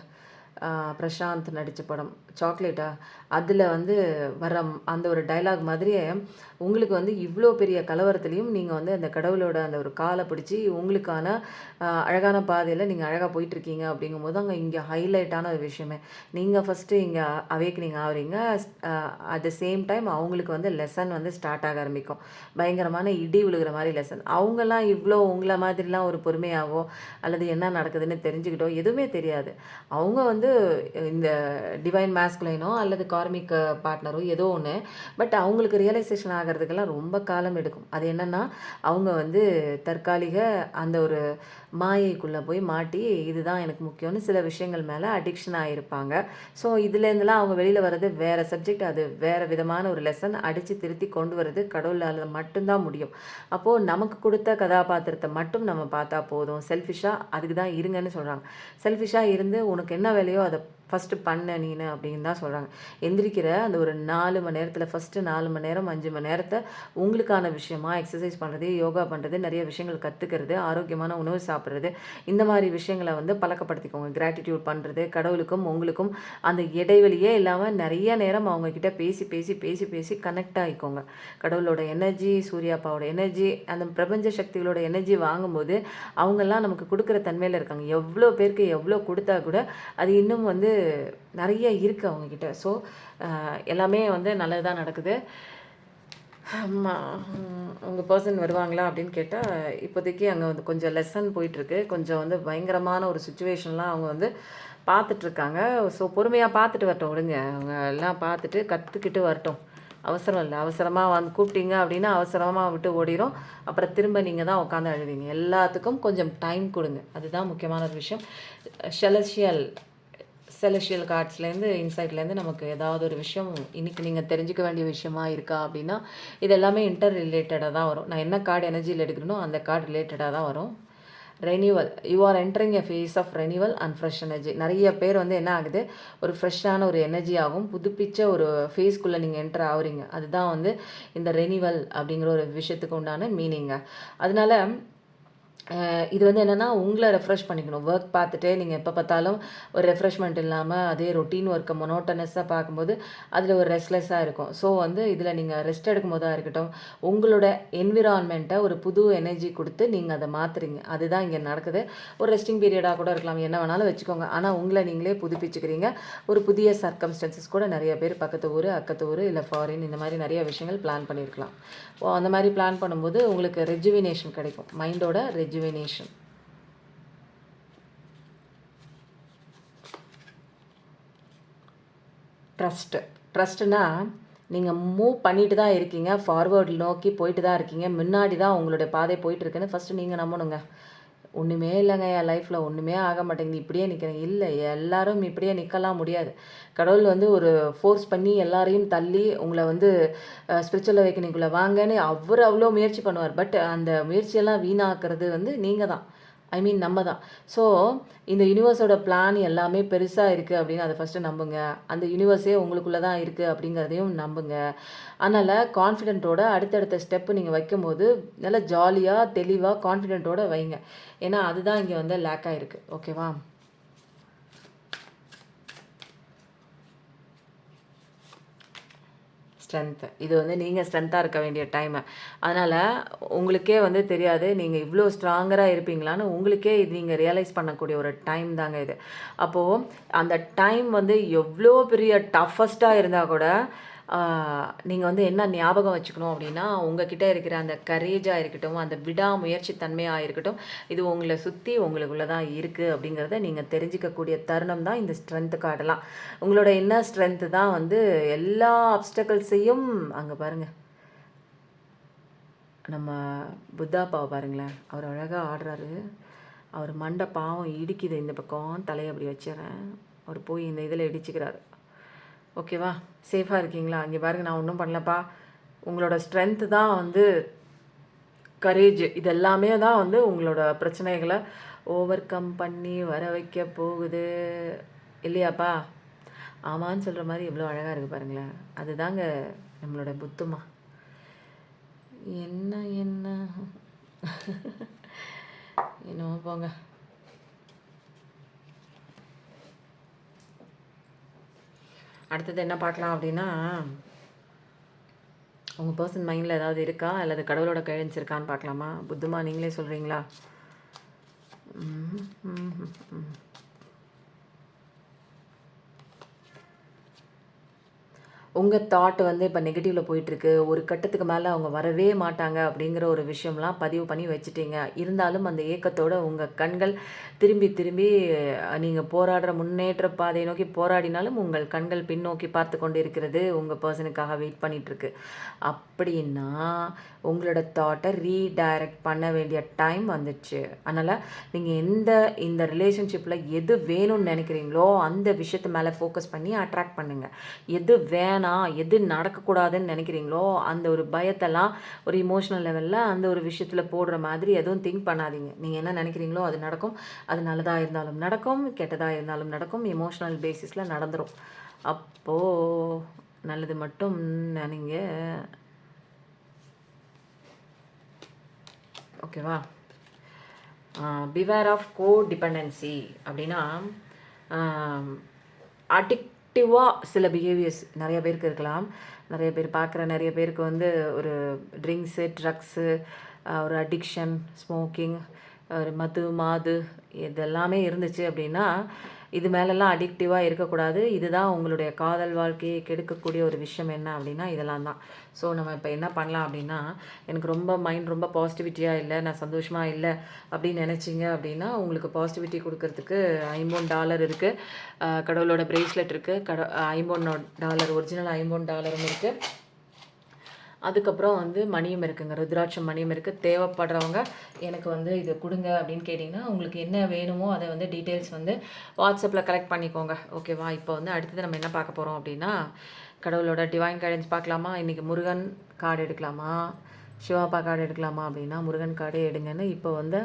பிரசாந்த் நடித்த படம் சாக்லேட்டா அதில் வந்து வர அந்த ஒரு டைலாக் மாதிரியே உங்களுக்கு வந்து இவ்வளோ பெரிய கலவரத்துலேயும் நீங்கள் வந்து அந்த கடவுளோட அந்த ஒரு காலை பிடிச்சி உங்களுக்கான அழகான பாதையில் நீங்கள் அழகாக போயிட்டுருக்கீங்க அப்படிங்கும்போது அங்கே இங்கே ஹைலைட்டான ஒரு விஷயமே நீங்கள் ஃபஸ்ட்டு இங்கே அவேக்கனிங் ஆகுறீங்க. அட் த சேம் டைம் அவங்களுக்கு வந்து லெசன் வந்து ஸ்டார்ட் ஆக ஆரம்பிக்கும். பயங்கரமான இடி விழுகிற மாதிரி லெசன். அவங்கெல்லாம் இவ்வளோ உங்களை மாதிரிலாம் ஒரு பொறுமையாகவோ அல்லது என்ன நடக்குதுன்னு தெரிஞ்சுக்கிட்டோ எதுவுமே தெரியாது. அவங்க வந்து இந்த டிவைன் மேஸ்குலைனோ அல்லது கார்மிக் பார்ட்னரோ ஏதோ ஒன்று. பட் அவங்களுக்கு ரியலைசேஷன் ஆகிறதுக்கெல்லாம் ரொம்ப காலம் எடுக்கும். அது என்னென்னா அவங்க வந்து தற்காலிக அந்த ஒரு மாயைக்குள்ளே போய் மாட்டி இதுதான் எனக்கு முக்கியம்னு சில விஷயங்கள் மேலே அடிக்ஷன் ஆகிருப்பாங்க. ஸோ இதுலேருந்துலாம் அவங்க வெளியில் வர்றது வேறு சப்ஜெக்ட். அது வேறு விதமான ஒரு லெசன் அடித்து திருத்தி கொண்டு வர்றது கடவுளால் மட்டும்தான் முடியும். அப்போது நமக்கு கொடுத்த கதாபாத்திரத்தை மட்டும் நம்ம பார்த்தா போதும். செல்ஃபிஷாக அதுக்கு தான் இருங்கன்னு சொல்கிறாங்க. செல்ஃபிஷாக இருந்து உனக்கு என்ன வேலையோ அதை ஃபஸ்ட்டு பண்ண நீனு அப்படின்னு தான் சொல்கிறாங்க. எந்திரிக்கிற அந்த ஒரு 4 மணி நேரத்தில் ஃபஸ்ட்டு 4 மணி நேரம் 5 மணி நேரத்தை உங்களுக்கான விஷயமா எக்ஸசைஸ் பண்ணுறது, யோகா பண்ணுறது, நிறைய விஷயங்கள் கற்றுக்கிறது, ஆரோக்கியமான உணவு சாப்பிட்றது, இந்த மாதிரி விஷயங்களை வந்து பழக்கப்படுத்திக்கோங்க. கிராட்டிடியூட் பண்ணுறது, கடவுளுக்கும் உங்களுக்கும் அந்த இடைவெளியே இல்லாமல் நிறைய நேரம் அவங்கக்கிட்ட பேசி பேசி பேசி பேசி கனெக்ட் ஆகிக்கோங்க. கடவுளோட எனர்ஜி, சூர்யாப்பாவோட எனர்ஜி, அந்த பிரபஞ்ச சக்திகளோட எனர்ஜி வாங்கும்போது அவங்கெல்லாம் நமக்கு கொடுக்குற தன்மையில் இருக்காங்க. எவ்வளோ பேருக்கு எவ்வளோ கொடுத்தா கூட அது இன்னும் வந்து நிறைய இருக்குது அவங்கக்கிட்ட. ஸோ எல்லாமே வந்து நல்லதாக நடக்குது. உங்கள் பர்சன் வருவாங்களா அப்படின்னு கேட்டால் இப்போதைக்கு அங்கே வந்து கொஞ்சம் லெசன் போயிட்டுருக்கு. கொஞ்சம் வந்து பயங்கரமான ஒரு சுச்சுவேஷன்லாம் அவங்க வந்து பார்த்துட்ருக்காங்க. ஸோ பொறுமையாக பார்த்துட்டு வரட்டும் விடுங்க. அவங்க எல்லாம் பார்த்துட்டு கற்றுக்கிட்டு வரட்டும். அவசரம் இல்லை. அவசரமாக வந்து கூப்பிட்டீங்க அப்படின்னா அவசரமாக விட்டு ஓடிடும். அப்புறம் திரும்ப நீங்கள் தான் உட்காந்து அழுவீங்க. எல்லாத்துக்கும் கொஞ்சம் டைம் கொடுங்க. அதுதான் முக்கியமான ஒரு விஷயம். செலஷியல் கார்ட்ஸ்லேருந்து இன்சைட்லேருந்து நமக்கு ஏதாவது ஒரு விஷயம் இன்றைக்கி நீங்கள் தெரிஞ்சுக்க வேண்டிய விஷயமா இருக்கா அப்படின்னா இது எல்லாமே இன்டர் ரிலேட்டடாக தான் வரும். நான் என்ன கார்டு எனர்ஜியில் எடுக்கிறனோ அந்த கார்டு ரிலேட்டடாக தான் வரும். Renewal, you are entering a phase of renewal and fresh energy. நிறைய பேர் வந்து என்ன ஆகுது, ஒரு ஃப்ரெஷ்ஷான ஒரு எனர்ஜி ஆகும், புதுப்பிச்ச ஒரு ஃபேஸ்க்குள்ளே நீங்கள் என்டர் ஆகுறீங்க. அதுதான் வந்து இந்த ரெனியூவல் அப்படிங்கிற ஒரு விஷயத்துக்கு உண்டான மீனிங்க. அதனால இது வந்து என்னென்னா உங்களை ரெஃப்ரெஷ் பண்ணிக்கணும். ஒர்க் பார்த்துட்டே நீங்கள் எப்போ பார்த்தாலும் ஒரு ரெஃப்ரெஷ்மெண்ட் இல்லாமல் அதே ரொட்டீன் ஒர்க்கை மொனோட்டனஸாக பார்க்கும்போது அதில் ஒரு ரெஸ்ட்லெஸ்ஸாக இருக்கும். ஸோ வந்து இதில் நீங்கள் ரெஸ்ட் எடுக்கும் போதாக இருக்கட்டும், உங்களோட என்விரான்மெண்ட்டை ஒரு புது எனர்ஜி கொடுத்து நீங்கள் அதை மாற்றுறீங்க. அதுதான் இங்கே நடக்குது. ஒரு ரெஸ்டிங் பீரியடாக கூட இருக்கலாம், என்ன வேணாலும் வச்சுக்கோங்க. ஆனால் உங்களை நீங்களே புதுப்பிச்சுக்கிறீங்க. ஒரு புதிய சர்க்கம்ஸ்டன்சஸ் கூட நிறைய பேர் பக்கத்து ஊர், அக்கத்து ஊர், இல்லை ஃபாரின், இந்த மாதிரி நிறைய விஷயங்கள் பிளான் பண்ணியிருக்கலாம். அந்த மாதிரி பிளான் பண்ணும்போது உங்களுக்கு ரெஜுவினேஷன் கிடைக்கும். மைண்டோட ரெஜுவினேஷன். ட்ரஸ்ட்டுனா நீங்கள் மூவ் பண்ணிட்டு தான் இருக்கீங்க, ஃபார்வேர்டு நோக்கி போயிட்டு தான் இருக்கீங்க, முன்னாடி தான் உங்களுடைய பாதை போயிட்டுருக்குன்னு ஃபஸ்ட்டு நீங்கள் நம்பணுங்க. ஒன்றுமே இல்லைங்க, என் லைஃப்பில் ஒன்றுமே ஆக மாட்டேங்குது, இப்படியே நிற்கிறேன். இல்லை, எல்லாரும் இப்படியே நிற்கலாம் முடியாது. கடவுள் வந்து ஒரு ஃபோர்ஸ் பண்ணி எல்லாரையும் தள்ளி உங்களை வந்து ஸ்பிரிச்சுவல் அவேக்கனிங்குள்ளே வாங்கன்னு அவர் அவ்வளோ முயற்சி பண்ணுவார். பட் அந்த முயற்சியெல்லாம் வீணாக்குறது வந்து நீங்கள் தான், நம்ம தான். ஸோ இந்த யூனிவர்ஸோட பிளான் எல்லாமே பெருசாக இருக்குது அப்படின்னு அதை ஃபஸ்ட்டு நம்புங்க. அந்த யூனிவர்ஸே உங்களுக்குள்ளே தான் இருக்குது அப்படிங்கிறதையும் நம்புங்க. அதனால் கான்ஃபிடென்ட்டோட அடுத்தடுத்த ஸ்டெப்பு நீங்கள் வைக்கும்போது நல்லா ஜாலியாக தெளிவாக கான்ஃபிடென்ட்டோட வைங்க. ஏன்னா அதுதான் இங்கே வந்து லேக் ஆகிருக்கு. ஓகேவா? ஸ்ட்ரென்த்து, இது வந்து நீங்கள் ஸ்ட்ரென்த்தாக இருக்க வேண்டிய டைமு. அதனால் உங்களுக்கே வந்து தெரியாது நீங்கள் இவ்வளோ ஸ்ட்ராங்கராக இருப்பீங்களான்னு. உங்களுக்கே இது நீங்கள் ரியலைஸ் பண்ணக்கூடிய ஒரு டைம் தாங்க இது. அப்போது அந்த டைம் வந்து எவ்வளோ பெரிய டஃபஸ்ட்டாக இருந்தால் கூட நீங்கள் வந்து என்ன ஞாபகம் வச்சுக்கணும் அப்படின்னா, உங்ககிட்ட இருக்கிற அந்த கரேஜாக இருக்கட்டும், அந்த விடாமுயற்சி தன்மையாக இருக்கட்டும், இது உங்களை சுற்றி உங்களுக்குள்ள தான் இருக்குது அப்படிங்கிறத நீங்கள் தெரிஞ்சிக்கக்கூடிய தருணம் தான் இந்த ஸ்ட்ரென்த்து கார்டெல்லாம். உங்களோட இன்னர் ஸ்ட்ரென்த்து தான் வந்து எல்லா அப்டக்கிள்ஸையும் அங்கே பாருங்கள், நம்ம புத்தாப்பாவை பாருங்களேன், அவர் அழகாக ஆடுறாரு. அவர் மண்டை பாவம் இடிக்குது, இந்த பக்கம் தலையை அப்படி வச்சிடறேன், அவர் போய் இந்த இதில் இடிச்சுக்கிறாரு. ஓகேவா? சேஃபாக இருக்கீங்களா? இங்கே பாருங்க, நான் ஒன்றும் பண்ணலப்பா. உங்களோட ஸ்ட்ரென்த்து தான் வந்து கரேஜ், இது எல்லாமே தான் வந்து உங்களோட பிரச்சனைகளை ஓவர் கம் பண்ணி வர வைக்க போகுது இல்லையாப்பா? ஆமான்னு சொல்கிற மாதிரி எவ்வளோ அழகாக இருக்குது பாருங்களேன். அதுதாங்க நம்மளோட புத்துமா. என்ன என்ன என்னமோ போங்க. அடுத்தது என்ன பார்க்கலாம் அப்படின்னா, உங்கள் பர்சன் மைண்டில் ஏதாவது இருக்கா அல்லது கடவுளோட கைடன்ஸ் இருக்கான்னு பார்க்கலாமா? புத்துமா, நீங்களே சொல்கிறீங்களா? உங்கள் தாட் வந்து இப்போ நெகட்டிவில் போயிட்டுருக்கு, ஒரு கட்டத்துக்கு மேலே அவங்க வரவே மாட்டாங்க அப்படிங்கிற ஒரு விஷயம்லாம் பதிவு பண்ணி வச்சுட்டீங்க. இருந்தாலும் அந்த ஏக்கத்தோடு உங்கள் கண்கள் திரும்பி திரும்பி நீங்கள் போராடுற முன்னேற்ற பாதையை நோக்கி போராடினாலும் உங்கள் கண்கள் பின்னோக்கி பார்த்து கொண்டு இருக்கிறது உங்கள் பர்சனுக்காக வெயிட் பண்ணிகிட்ருக்கு. அப்படின்னா உங்களோட தாட்டை ரீடைரக்ட் பண்ண வேண்டிய டைம் வந்துடுச்சு. அதனால் நீங்கள் இந்த ரிலேஷன்ஷிப்பில் எது வேணும்னு நினைக்கிறீங்களோ அந்த விஷயத்து மேலே ஃபோக்கஸ் பண்ணி அட்ராக்ட் பண்ணுங்கள். எது வேணாம், எது நடக்கக்கூடாதுன்னு நினைக்கிறீங்களோ அந்த ஒரு பயத்தெல்லாம் ஒரு இமோஷனல் லெவலில் அந்த ஒரு விஷயத்தில் போடுற மாதிரி எதுவும் திங்க் பண்ணாதீங்க. நீங்கள் என்ன நினைக்கிறீங்களோ அது நடக்கும். அது நல்லதாக இருந்தாலும் நடக்கும், கெட்டதாக இருந்தாலும் நடக்கும், இமோஷனல் பேசிஸில் நடந்துடும். அப்போது நல்லது மட்டும் நினைங்க. ஓகேவா? பிவேர் ஆஃப் கோ டிபெண்டன்சி அப்படின்னா, அடிக்டிவாக சில பிஹேவியர்ஸ் நிறைய பேருக்கு இருக்கலாம். நிறைய பேர் பார்க்குற நிறைய பேருக்கு வந்து ஒரு ட்ரிங்க்ஸு, ட்ரக்ஸு, ஒரு அடிக்ஷன், ஸ்மோக்கிங், ஒரு மாது இதெல்லாமே இருந்துச்சு அப்படின்னா, இது மேலெல்லாம் அடிக்டிவாக இருக்கக்கூடாது. இதுதான் உங்களுடைய காதல் வாழ்க்கையை கெடுக்கக்கூடிய ஒரு விஷயம் என்ன அப்படின்னா இதெல்லாம் தான். ஸோ நம்ம இப்போ என்ன பண்ணலாம் அப்படின்னா, எனக்கு ரொம்ப மைண்ட் ரொம்ப பாசிட்டிவிட்டியாக இல்லை, நான் சந்தோஷமாக இல்லை அப்படின்னு நினச்சிங்க அப்படின்னா, உங்களுக்கு பாசிட்டிவிட்டி கொடுக்கறதுக்கு $50 இருக்குது. கடவுளோட ப்ரேஸ்லெட் இருக்குது. $50 ஒரிஜினல் $50 இருக்குது. அதுக்கப்புறம் வந்து மணியும் இருக்குங்க, ருத்ராட்சம் மணியும் இருக்குது. தேவைப்படுறவங்க எனக்கு வந்து இது கொடுங்க அப்படின்னு கேட்டிங்கன்னா, உங்களுக்கு என்ன வேணுமோ அதை வந்து டீட்டெயில்ஸ் வந்து வாட்ஸ்அப்பில் கலெக்ட் பண்ணிக்கோங்க. ஓகேவா? இப்போ வந்து அடுத்தது நம்ம என்ன பார்க்க போகிறோம் அப்படின்னா, கடவுளோட டிவைன் கைடன்ஸ் பார்க்கலாமா? இன்றைக்கி முருகன் கார்டு எடுக்கலாமா, சிவாப்பா கார்டு எடுக்கலாமா அப்படின்னா முருகன் கார்டே எடுங்கன்னு இப்போ வந்து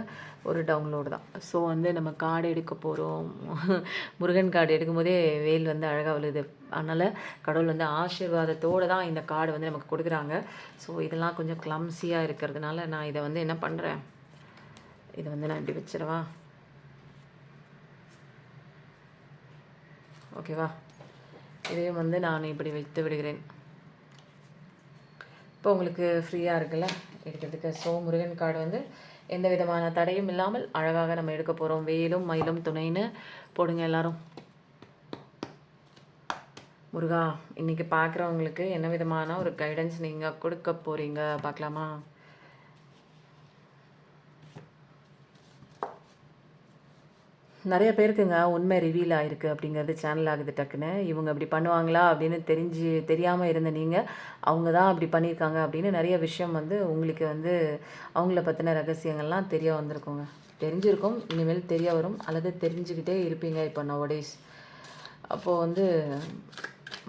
ஒரு டவுன்லோடு தான். ஸோ வந்து நம்ம கார்டு எடுக்க போகிறோம். முருகன் கார்டு எடுக்கும்போதே வேல் வந்து அழகாக விழுது. அதனால் கடவுள் வந்து ஆசீர்வாதத்தோடு தான் இந்த கார்டு வந்து நமக்கு கொடுக்குறாங்க. ஸோ இதெல்லாம் கொஞ்சம் கிளம்ஸியாக இருக்கிறதுனால நான் இதை வந்து என்ன பண்ணுறேன், இதை வந்து நான் இப்படி வச்சிடவா? ஓகேவா? இதையும் வந்து நான் இப்படி வைத்து விடுகிறேன். இப்போ உங்களுக்கு ஃப்ரீயாக இருக்குல்ல எடுக்கிறதுக்கு. ஸோ முருகன் கார்டு வந்து எந்த விதமான தடையும் இல்லாமல் அழகாக நம்ம எடுக்க போகிறோம். வேலும் மயிலும் துணைன்னு போடுங்க எல்லாரும். முருகா, இன்றைக்கி பார்க்குறவங்களுக்கு என்ன விதமான ஒரு கைடன்ஸ் நீங்கள் கொடுக்க போகிறீங்க பார்க்கலாமா? நிறைய பேருக்குங்க உண்மை ரிவீல் ஆகிருக்கு அப்படிங்கிறது சேனல் ஆகுது டக்குன்னு. இவங்க அப்படி பண்ணுவாங்களா அப்படின்னு தெரியாமல் இருந்த நீங்கள் அவங்க தான் அப்படி பண்ணியிருக்காங்க அப்படின்னு நிறைய விஷயம் வந்து உங்களுக்கு வந்து அவங்கள பற்றின ரகசியங்கள்லாம் தெரிய வந்திருக்குங்க. தெரிஞ்சிருக்கும், இனிமேல் தெரிய வரும், அல்லது தெரிஞ்சுக்கிட்டே இருப்பீங்க இப்போ நவடேஸ். அப்போது வந்து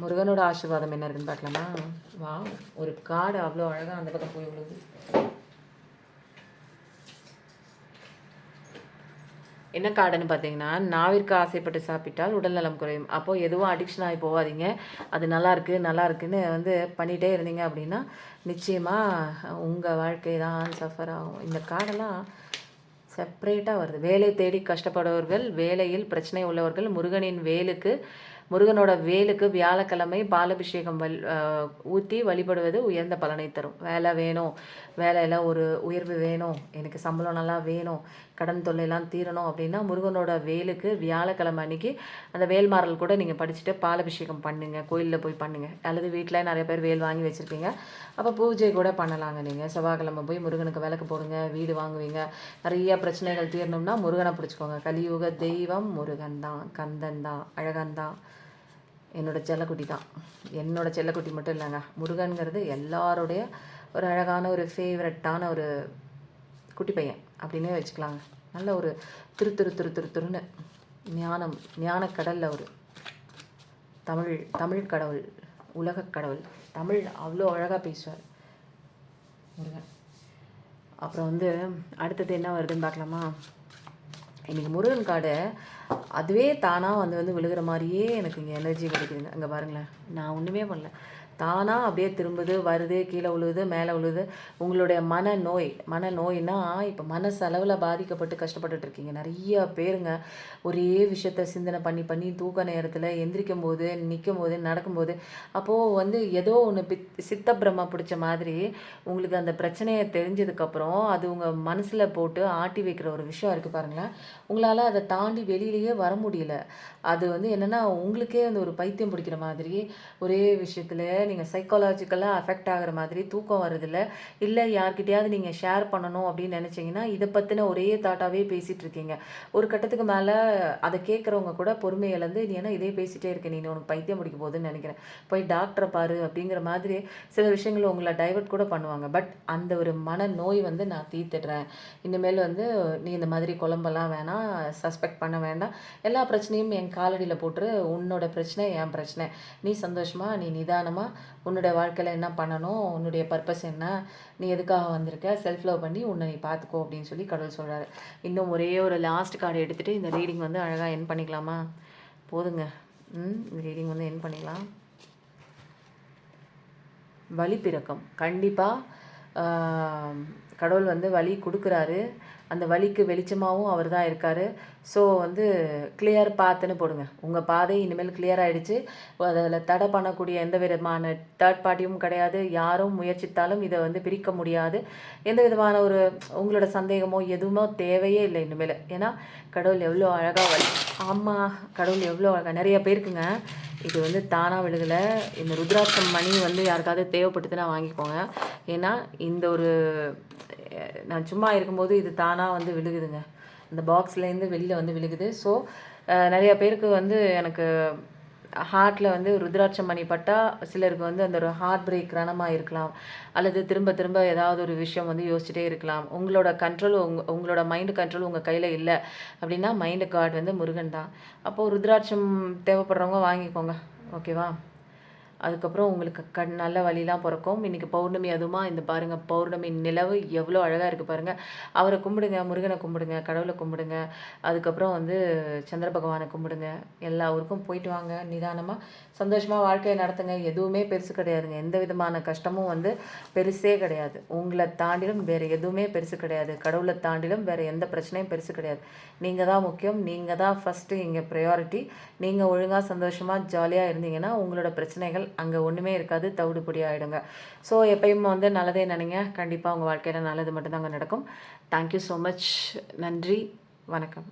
முருகனோட ஆசீர்வாதம் என்ன இருக்குன்னு பார்க்கலாமா? வா, ஒரு கார்டு அவ்வளோ அழகாக அந்த பக்கம் போய் விழுது. என்ன கார்டுன்னு பார்த்தீங்கன்னா, நாவிற்கு ஆசைப்பட்டு சாப்பிட்டால் உடல் நலம் குறையும். அப்போது எதுவும் அடிக்ஷன் ஆகி போகாதீங்க. அது நல்லா இருக்குன்னு வந்து பண்ணிகிட்டே இருந்தீங்க அப்படின்னா நிச்சயமாக உங்கள் வாழ்க்கை தான் சஃபர் ஆகும். இந்த கார்டெல்லாம் செப்ரேட்டாக வருது. வேலை தேடி கஷ்டப்படுபவர்கள், வேலையில் பிரச்சனை உள்ளவர்கள், முருகனோட வேலுக்கு வியாழக்கிழமை பாலபிஷேகம் ஊற்றி வழிபடுவது உயர்ந்த பலனை தரும். வேலை வேணும், வேலையில் ஒரு உயர்வு வேணும், எனக்கு சம்பளம் நல்லா வேணும், கடன் தொல்லைலாம் தீரணும் அப்படின்னா முருகனோட வேலுக்கு வியாழக்கிழமை அன்னைக்கு அந்த வேல்மாறல் கூட நீங்கள் படிச்சுட்டு பாலபிஷேகம் பண்ணுங்கள், கோயிலில் போய் பண்ணுங்கள். அல்லது வீட்டில் நிறைய பேர் வேல் வாங்கி வச்சுருப்பீங்க, அப்போ பூஜை கூட பண்ணலாங்க. நீங்கள் செவ்வாய்க்கிழமை போய் முருகனுக்கு விளக்கு போடுங்க, வீடு வாங்குவீங்க. நிறைய பிரச்சனைகள் தீரணும்னா முருகனை பிடிச்சிக்கோங்க. கலியுக தெய்வம் முருகன் தான், கந்தன் தான், அழகன் தான், என்னோட செல்லக்குட்டி தான். என்னோட செல்லக்குட்டி மட்டும் இல்லைங்க, முருகன்கிறது எல்லாருடைய ஒரு அழகான ஒரு ஃபேவரட்டான ஒரு குட்டி பையன் அப்படின்னே வச்சுக்கலாங்க. நல்ல ஒரு திரு திரு திரு திரு திருன்னு ஞானக்கடலில் ஒரு தமிழ் கடவுள், உலகக் கடவுள். தமிழ் அவ்வளோ அழகாக பேசுவார் முருகன். அப்புறம் வந்து அடுத்தது என்ன வருதுன்னு பார்க்கலாமா? இன்றைக்கி முருகன் கார்டு அதுவே தானாக வந்து விழுகிற மாதிரியே எனக்கு இங்கே எனர்ஜி கிடைக்குதுங்க. அங்கே பாருங்களேன், நான் ஒன்றுமே பண்ணல, தானாக அப்படியே திரும்புது, வருது, கீழே விழுவுது, மேலே விழுவுது. உங்களுடைய மனநோய்னா இப்போ மனசளவில் பாதிக்கப்பட்டு கஷ்டப்பட்டுட்டு இருக்கீங்க நிறைய பேருங்க. ஒரே விஷயத்த சிந்தனை பண்ணி தூக்க நேரத்தில் எந்திரிக்கும் போது, நிற்கும் போது, நடக்கும்போது, அப்போது வந்து ஏதோ ஒன்று சித்தப்பிரம பிடிச்ச மாதிரி உங்களுக்கு அந்த பிரச்சனையை தெரிஞ்சதுக்கப்புறம் அது உங்கள் மனசில் போட்டு ஆட்டி வைக்கிற ஒரு விஷயம் இருக்குது பாருங்களேன். உங்களால் அதை தாண்டி வெளியிலேயே வர முடியல. அது வந்து என்னென்னா, உங்களுக்கே வந்து ஒரு பைத்தியம் பிடிக்கிற மாதிரி ஒரே விஷயத்தில் நீங்கள் சைக்காலஜிக்கலாக அஃபெக்ட் ஆகிற மாதிரி தூக்கம் வருதில்ல. இல்லை யார்கிட்டையாவது நீங்கள் ஷேர் பண்ணணும் அப்படின்னு நினச்சிங்கன்னா இதை பற்றின ஒரே தாட்டாகவே பேசிகிட்டு இருக்கீங்க. ஒரு கட்டத்துக்கு மேலே அதை கேட்குறவங்க கூட பொறுமை இழந்து, நீ ஏன்னா இதே பேசிகிட்டே இருக்க, நீ உனக்கு பைத்தியம் பிடிக்க போகுதுன்னு நினைக்கிறேன், போய் டாக்டரை பாரு அப்படிங்கிற மாதிரி சில விஷயங்கள் உங்களை டைவர்ட் கூட பண்ணுவாங்க. பட் அந்த ஒரு மனநோய் வந்து நான் தீர்த்துடுறேன், இனிமேல் வந்து நீ இந்த மாதிரி குழம்பெல்லாம் வேணாம், சஸ்பெக்ட் பண்ண வேண்டாம், எல்லா பிரச்சனையும் என் காலடியில் போட்டுரு, உன்னோட பிரச்சனை என் பிரச்சனை, நீ சந்தோஷமாக, நீ நிதானமாக உன்னுடைய வாழ்க்கையில் என்ன பண்ணணும், உன்னுடைய பர்பஸ் என்ன, நீ எதுக்காக வந்திருக்க, செல்ஃப் லவ் பண்ணி உன்னை நீ பார்த்துக்கோ அப்படின்னு சொல்லி கடவுள் சொல்கிறாரு. இன்னும் ஒரே ஒரு லாஸ்ட் கார்டு எடுத்துகிட்டு இந்த ரீடிங் வந்து அழகாக என் பண்ணிக்கலாமா? போதுங்க, இந்த ரீடிங் வந்து என் பண்ணிக்கலாம். வழி பிறக்கம் கண்டிப்பாக கடவுள் வந்து வழி கொடுக்குறாரு. அந்த வழிக்கு வெளிச்சமாகவும் அவர் தான் இருக்கார். ஸோ வந்து கிளியர் பாத்துன்னு போடுங்க. உங்கள் பாதை இனிமேல் கிளியர் ஆகிடுச்சு. அதில் தடை பண்ணக்கூடிய எந்த விதமான தேர்ட் பார்ட்டியும் கிடையாது. யாரும் முயற்சித்தாலும் இதை வந்து பிரிக்க முடியாது. எந்த விதமான ஒரு உங்களோட சந்தேகமோ எதுவுமோ தேவையே இல்லை இனிமேல். ஏன்னா கடவுள் எவ்வளோ அழகாக ஆமாம், கடவுள் எவ்வளோ அழகாக நிறைய பேருக்குங்க இது வந்து தானாக விழுகலை. இந்த ருத்ராட்சம் மணி வந்து யாருக்காவது தேவைப்பட்டுதுன்னா வாங்கிக்கோங்க. ஏன்னா இந்த ஒரு நான் சும்மா இருக்கும்போது இது தானாக வந்து விழுகுதுங்க, இந்த பாக்ஸ்லேருந்து வெளியில் வந்து விழுகுது. ஸோ நிறைய பேருக்கு வந்து எனக்கு ஹார்ட்டில் வந்து ருத்ராட்சம் மணி பட்டால் சிலருக்கு வந்து அந்த ஒரு ஹார்ட் பிரேக் ரணமாக இருக்கலாம், அல்லது திரும்ப திரும்ப ஏதாவது ஒரு விஷயம் வந்து யோசிச்சுட்டே இருக்கலாம். உங்களோட கண்ட்ரோல் உங்களோட மைண்டு கண்ட்ரோல் உங்கள் கையில் இல்லை அப்படின்னா மைண்டு கார்டு வந்து முருகன் தான். அப்போது ருத்ராட்சம் தேவைப்படுறவங்க வாங்கிக்கோங்க, ஓகேவா? அதுக்கப்புறம் உங்களுக்கு நல்ல வழிலாம் பிறக்கும். இன்றைக்கி பௌர்ணமி, அதுவுமா இந்த பாருங்கள், பௌர்ணமி நிலவு எவ்வளோ அழகாக இருக்குது பாருங்கள். அவரை கும்பிடுங்க, முருகனை கும்பிடுங்க, கடவுளை கும்பிடுங்க, அதுக்கப்புறம் வந்து சந்திர பகவானை கும்பிடுங்க. எல்லா ஊருக்கும் போயிட்டு வாங்க, நிதானமாக சந்தோஷமாக வாழ்க்கையை நடத்துங்க. எதுவுமே பெருசு கிடையாதுங்க, எந்த விதமான கஷ்டமும் வந்து பெருசே கிடையாது. உங்களை தாண்டிலும் வேறு எதுவுமே பெருசு கிடையாது. கடவுளை தாண்டிலும் வேறு எந்த பிரச்சனையும் பெருசு கிடையாது. நீங்கள் தான் முக்கியம், நீங்கள் தான் ஃபஸ்ட்டு இங்கே ப்ரையாரிட்டி. நீங்கள் ஒழுங்காக சந்தோஷமாக ஜாலியாக இருந்தீங்கன்னா உங்களோட பிரச்சனைகள் அங்கே ஒன்றுமே இருக்காது, தவிடுபொடி ஆகிடுங்க. ஸோ எப்பயும் வந்து நல்லதே நினைங்க, கண்டிப்பாக உங்கள் வாழ்க்கையில் நல்லது மட்டும்தாங்க நடக்கும். Thank you so much. நன்றி, வணக்கம்.